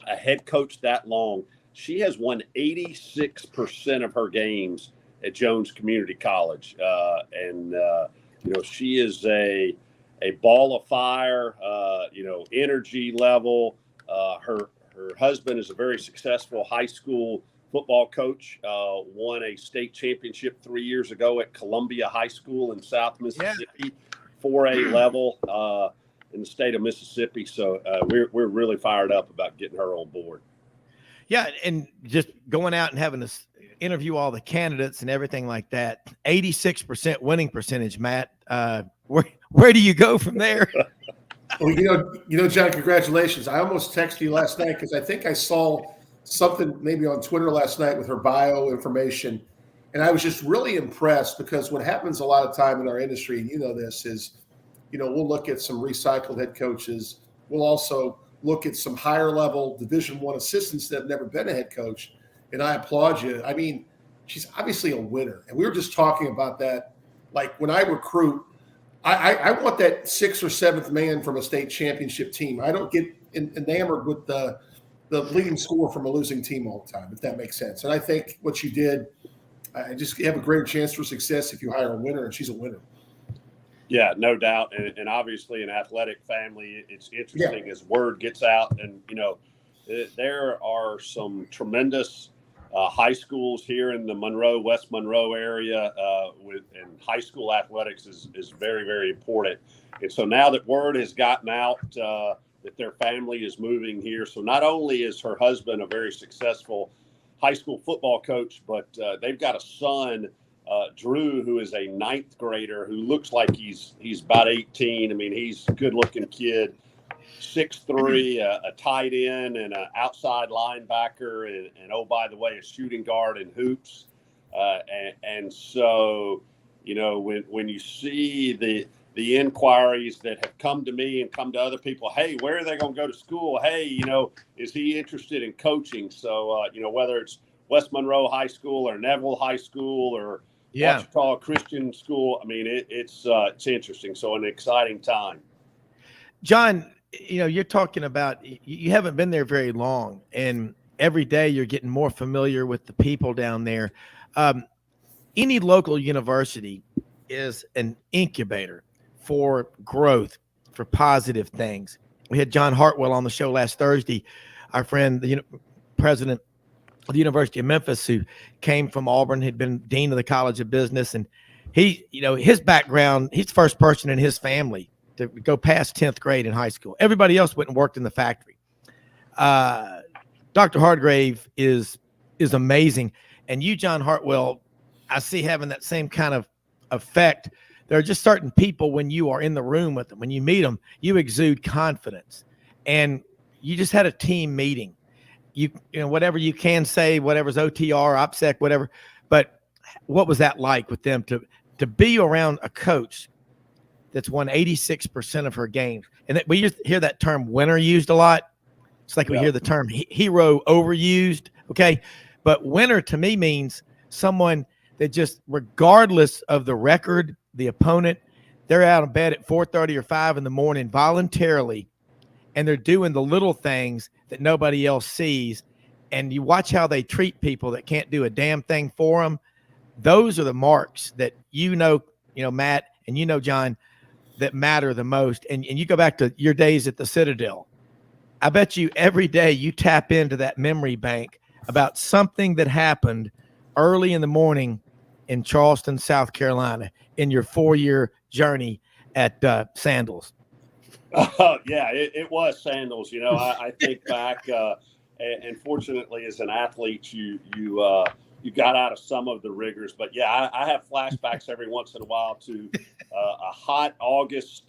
a head coach that long. She has won 86% of her games at Jones Community College, and she is a ball of fire, energy level. Her husband is a very successful high school football coach, won a state championship 3 years ago at Columbia High School in South Mississippi, 4A level in the state of Mississippi. So we're really fired up about getting her on board. Yeah, and just going out and having to interview all the candidates and everything like that. 86% winning percentage, Matt. Where do you go from there? Well, John, congratulations. I almost texted you last night because I think I saw something maybe on Twitter last night with her bio information. And I was just really impressed because what happens a lot of time in our industry, and this, is, we'll look at some recycled head coaches. We'll also look at some higher level Division I assistants that have never been a head coach. And I applaud you. I mean, she's obviously a winner. And we were just talking about that. Like when I recruit, I want that 6th or 7th man from a state championship team. I don't get enamored with the leading scorer from a losing team all the time, if that makes sense. And I think what you did, I just have a greater chance for success if you hire a winner, and she's a winner. Yeah, no doubt. And obviously an athletic family, it's interesting as word gets out. And, there are some tremendous high schools here in the Monroe, West Monroe area, and high school athletics is very, very important. And so now that word has gotten out that their family is moving here, so not only is her husband a very successful high school football coach, but they've got a son, Drew, who is a 9th grader who looks like he's about 18. I mean, he's a good-looking kid. 6'3", a tight end and an outside linebacker, and oh, by the way, a shooting guard in hoops. And so, when you see the inquiries that have come to me and come to other people, hey, where are they going to go to school? Hey, is he interested in coaching? So, whether it's West Monroe High School or Neville High School or Wichita Christian School, I mean, it's interesting. So an exciting time. John, you're talking about, you haven't been there very long, and every day you're getting more familiar with the people down there. Any local university is an incubator for growth, for positive things. We had John Hartwell on the show last Thursday, our friend, the president of the University of Memphis, who came from Auburn, had been dean of the College of Business. And he, his background, he's the first person in his family to go past 10th grade in high school. Everybody else went and worked in the factory. Dr. Hargrave is amazing. And you, John Hartwell, I see having that same kind of effect. There are just certain people, when you are in the room with them, when you meet them, you exude confidence. And you just had a team meeting. You know, whatever you can say, whatever's OTR, OPSEC, whatever. But what was that like with them to be around a coach that's won 86% of her games? And we used to hear that term winner used a lot. It's like we hear the term hero overused. Okay. But winner to me means someone that just, regardless of the record, the opponent, they're out of bed at 4:30 or 5 in the morning voluntarily, and they're doing the little things that nobody else sees. And you watch how they treat people that can't do a damn thing for them. Those are the marks that Matt, and John, that matter the most. And you go back to your days at the Citadel. I bet you every day you tap into that memory bank about something that happened early in the morning in Charleston, South Carolina, in your 4-year journey at Sandals. Yeah, it was Sandals. I think back, and fortunately, as an athlete, you got out of some of the rigors. But yeah, I have flashbacks every once in a while to a hot August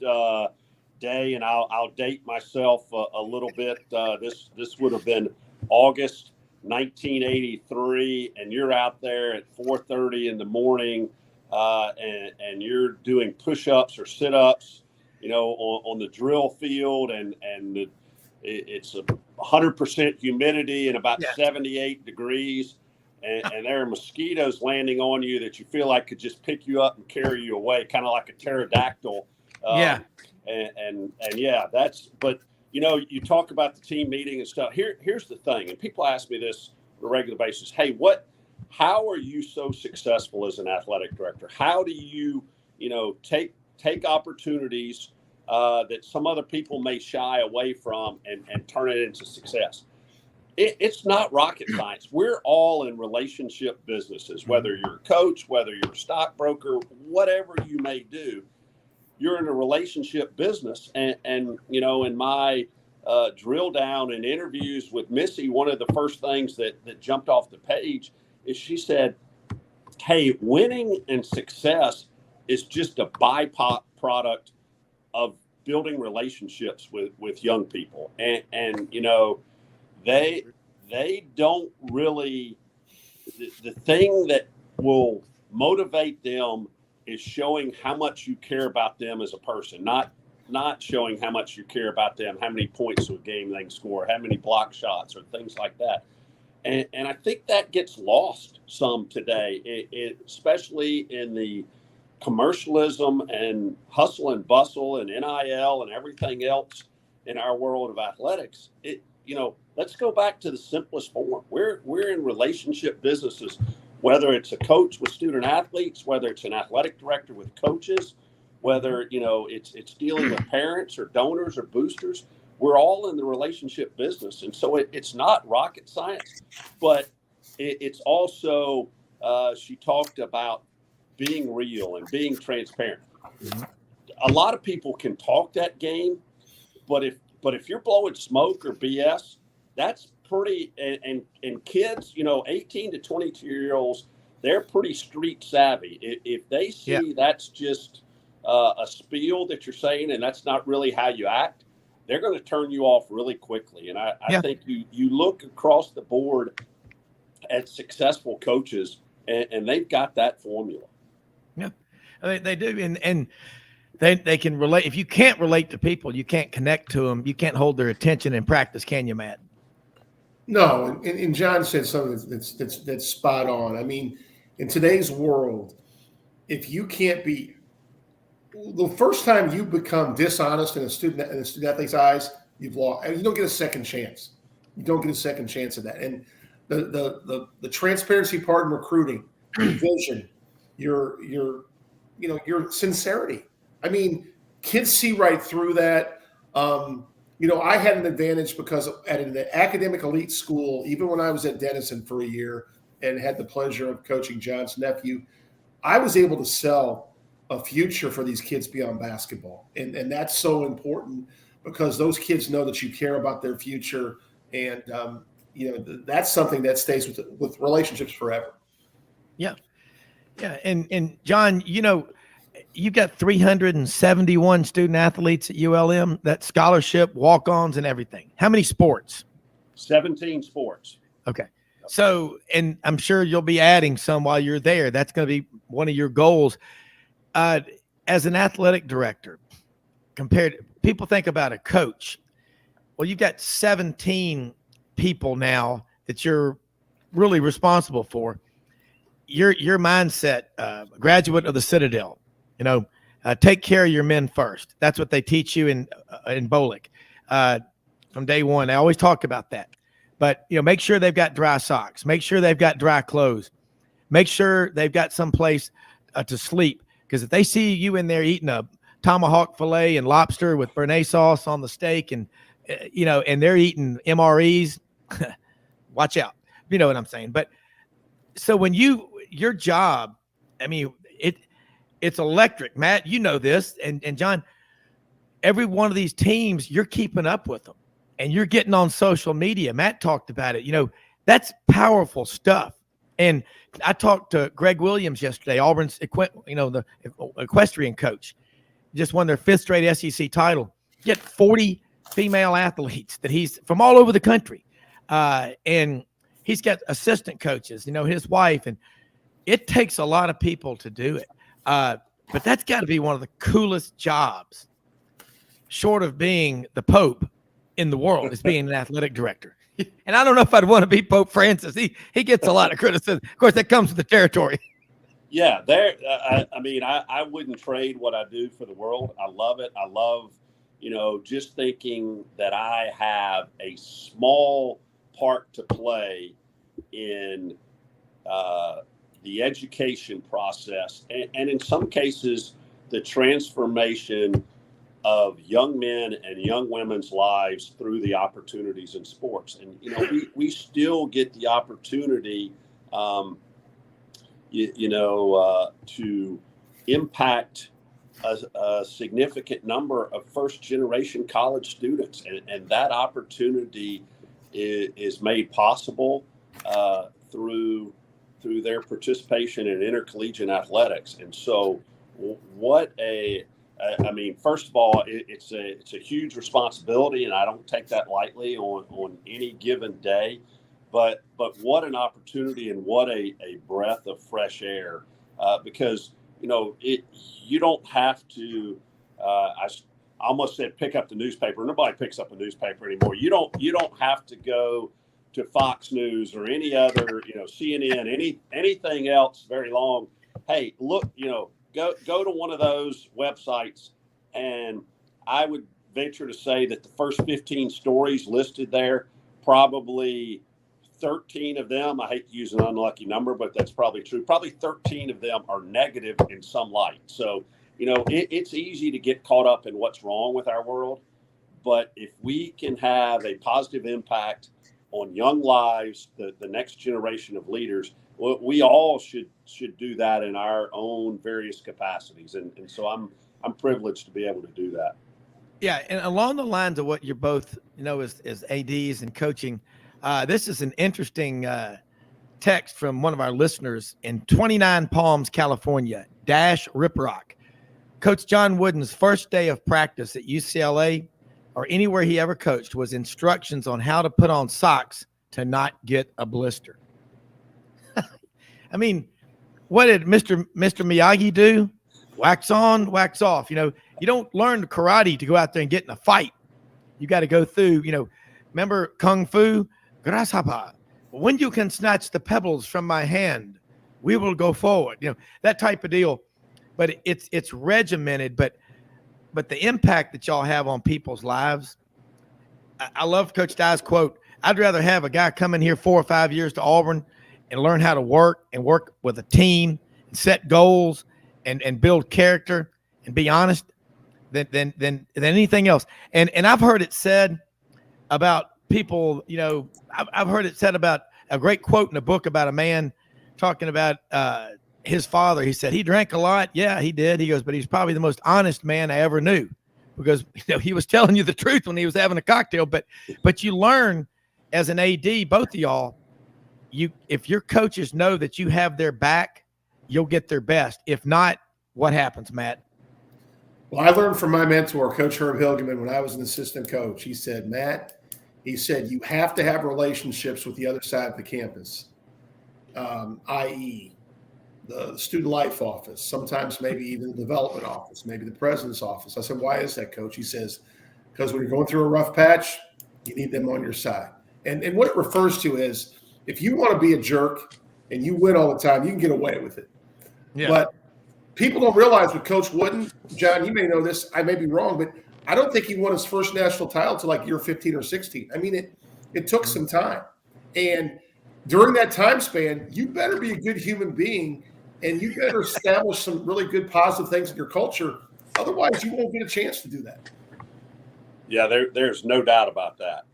day, and I'll date myself a little bit. This would have been August 1983, and you're out there at 4:30 in the morning, and you're doing push-ups or sit-ups, on the drill field, and it's 100% humidity and about 78 degrees, and there are mosquitoes landing on you that you feel like could just pick you up and carry you away, kind of like a pterodactyl. But you talk about the team meeting and stuff. Here's the thing, and people ask me this on a regular basis. Hey, how are you so successful as an athletic director? How do you, take opportunities that some other people may shy away from and turn it into success? It's not rocket science. We're all in relationship businesses, whether you're a coach, whether you're a stockbroker, whatever you may do. You're in a relationship business. And in my drill down and interviews with Missy, one of the first things that jumped off the page is she said, hey, winning and success is just a byproduct of building relationships with young people. And they don't really, the thing that will motivate them is showing how much you care about them as a person, not showing how much you care about them, how many points a game they can score, how many block shots or things like that. And I think that gets lost some today, especially in the commercialism and hustle and bustle and NIL and everything else in our world of athletics. Let's go back to the simplest form. We're in relationship businesses, whether it's a coach with student athletes, whether it's an athletic director with coaches, whether it's dealing with parents or donors or boosters. We're all in the relationship business, and so it's not rocket science, but it's also she talked about being real and being transparent. Mm-hmm. A lot of people can talk that game, but if you're blowing smoke or BS, that's pretty. And kids, 18 to 22-year-olds, they're pretty street savvy. If they see that's just a spiel that you're saying, and that's not really how you act, they're going to turn you off really quickly. And I think you look across the board at successful coaches, and they've got that formula. Yeah, they do. And they can relate. If you can't relate to people, you can't connect to them. You can't hold their attention in practice, can you, Matt? No. And John said something that's spot on. I mean, in today's world, if you can't be, the first time you become dishonest in a student athlete's eyes, you've lost. You don't get a second chance. You don't get a second chance at that. And the transparency part in recruiting, your vision, your sincerity. I mean, kids see right through that. I had an advantage because at an academic elite school, even when I was at Denison for a year and had the pleasure of coaching John's nephew, I was able to sell a future for these kids beyond basketball. And that's so important because those kids know that you care about their future. And, that's something that stays with relationships forever. Yeah. Yeah. And John, you've got 371 student athletes at ULM, that scholarship, walk-ons and everything. How many sports? 17 sports. Okay. So, and I'm sure you'll be adding some while you're there. That's going to be one of your goals. As an athletic director, people think about a coach. Well, you've got 17 people now that you're really responsible for. Your mindset, graduate of the Citadel, take care of your men first. That's what they teach you in Bolick from day one. They always talk about that. But, make sure they've got dry socks. Make sure they've got dry clothes. Make sure they've got some place to sleep. Because if they see you in there eating a tomahawk fillet and lobster with béarnaise sauce on the steak and, and they're eating MREs, watch out. You know what I'm saying? But so when your job, I mean, it's electric. Matt, you know this. And John, every one of these teams, you're keeping up with them. And you're getting on social media. Matt talked about it. That's powerful stuff. And I talked to Greg Williams yesterday, Auburn's the equestrian coach. Just won their 5th straight SEC title. Get 40 female athletes that he's from all over the country. And he's got assistant coaches, his wife. And it takes a lot of people to do it. But that's got to be one of the coolest jobs, short of being the Pope in the world, is being an athletic director. And I don't know if I'd want to be Pope Francis. He gets a lot of criticism. Of course, that comes with the territory. Yeah, I wouldn't trade what I do for the world. I love it. I love, just thinking that I have a small part to play in the education process, and in some cases, the transformation of young men and young women's lives through the opportunities in sports. And, we still get the opportunity, to impact a significant number of first-generation college students. And that opportunity is made possible through their participation in intercollegiate athletics. And so first of all, it's a huge responsibility, and I don't take that lightly on any given day. But what an opportunity and what a breath of fresh air, because you don't have to. I almost said pick up the newspaper. Nobody picks up a newspaper anymore. You don't have to go to Fox News or any other CNN, anything else very long. Hey, look, Go to one of those websites, and I would venture to say that the first 15 stories listed there, probably 13 of them, I hate to use an unlucky number, but that's probably true. Probably 13 of them are negative in some light. So, it's easy to get caught up in what's wrong with our world. But if we can have a positive impact on young lives, the next generation of leaders, we all should do that in our own various capacities. And so I'm privileged to be able to do that. Yeah. And along the lines of what you're both, as ADs and coaching, this is an interesting text from one of our listeners in 29 Palms, California, Dash Riprock. Coach John Wooden's first day of practice at UCLA or anywhere he ever coached was instructions on how to put on socks to not get a blister. I mean, what did Mr. Miyagi do? Wax on, wax off. You don't learn karate to go out there and get in a fight. You got to go through, remember Kung Fu? Grasshopper. When you can snatch the pebbles from my hand, we will go forward. That type of deal. But it's regimented, but the impact that y'all have on people's lives. I love Coach Dye's quote. I'd rather have a guy come in here 4 or 5 years to Auburn and learn how to work with a team and set goals and build character and be honest than anything else. And I've heard it said about people, you know, I've heard it said about a great quote in a book about a man talking about his father. He said he drank a lot. Yeah, he did. He goes, but he's probably the most honest man I ever knew, because he was telling you the truth when he was having a cocktail. But you learn as an AD, both of y'all, if your coaches know that you have their back, you'll get their best. If not, what happens, Matt? Well, I learned from my mentor, Coach Herb Hilgeman, when I was an assistant coach. He said, Matt, you have to have relationships with the other side of the campus, i.e., the student life office, sometimes maybe even the development office, maybe the president's office. I said, why is that, Coach? He says, because when you're going through a rough patch, you need them on your side. And what it refers to is, if you want to be a jerk and you win all the time, you can get away with it. Yeah. But people don't realize with Coach Wooden, John, you may know this, I may be wrong, but I don't think he won his first national title till like year 15 or 16. I mean, it took some time. And during that time span, you better be a good human being, and you better establish some really good positive things in your culture. Otherwise, you won't get a chance to do that. Yeah, there's no doubt about that.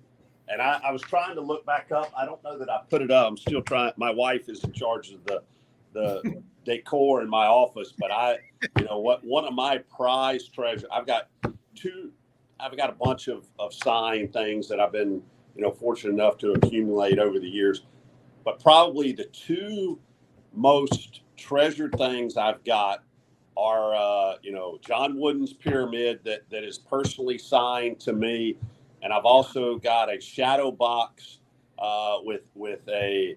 And I was trying to look back up. I don't know that I put it up. I'm still trying. My wife is in charge of the decor in my office, but one of my prized treasures, I've got a bunch of signed things that I've been, fortunate enough to accumulate over the years. But probably the two most treasured things I've got are, John Wooden's pyramid that is personally signed to me. And I've also got a shadow box with a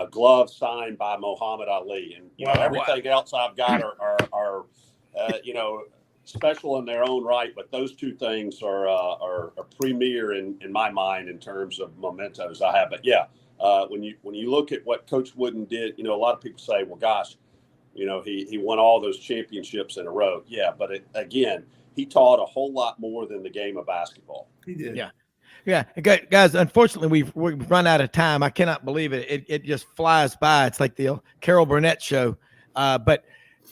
glove signed by Muhammad Ali. And everything else I've got are special in their own right. But those two things are premier in my mind in terms of mementos I have. But yeah, when you look at what Coach Wooden did, a lot of people say, well, gosh, he won all those championships in a row. Yeah, but again, he taught a whole lot more than the game of basketball. He did. Yeah. Guys, unfortunately, we've run out of time. I cannot believe it. It just flies by. It's like the Carol Burnett show. But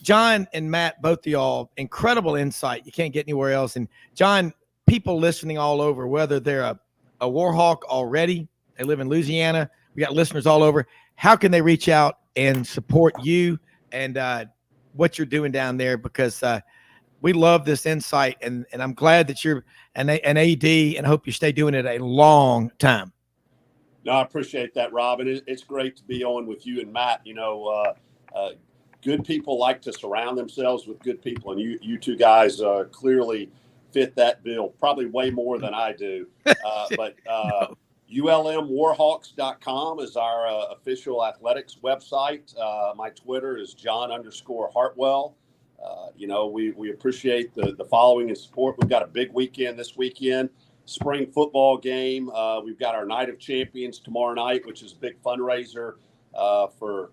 John and Matt, both of y'all, incredible insight. You can't get anywhere else. And John, people listening all over, whether they're a Warhawk already, they live in Louisiana, we got listeners all over. How can they reach out and support you and what you're doing down there? Because we love this insight, and I'm glad that you're an AD, and hope you stay doing it a long time. No, I appreciate that, Rob. And it's great to be on with you and Matt. Good people like to surround themselves with good people, and you two guys clearly fit that bill, probably way more than I do. But ULMWarhawks.com is our official athletics website. My Twitter is John_Hartwell. We appreciate the following and support. We've got a big weekend this weekend, spring football game. We've got our Night of Champions tomorrow night, which is a big fundraiser for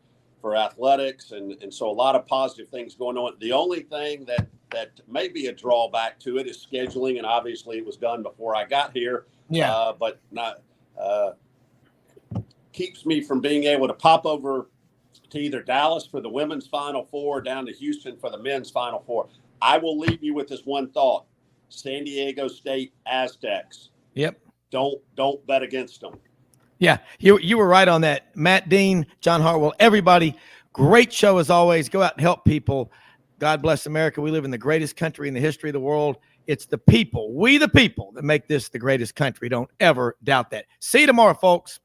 athletics. And so a lot of positive things going on. The only thing that may be a drawback to it is scheduling. And obviously it was done before I got here. Yeah. But not keeps me from being able to pop over to either Dallas for the women's Final Four, down to Houston for the men's Final Four. I will leave you with this one thought: San Diego State Aztecs. Yep. Don't bet against them. Yeah, you were right on that. Matt Dean, John Hartwell, everybody, great show as always. Go out and help people. God bless America. We live in the greatest country in the history of the world. It's the people, we the people, that make this the greatest country. Don't ever doubt that. See you tomorrow, folks.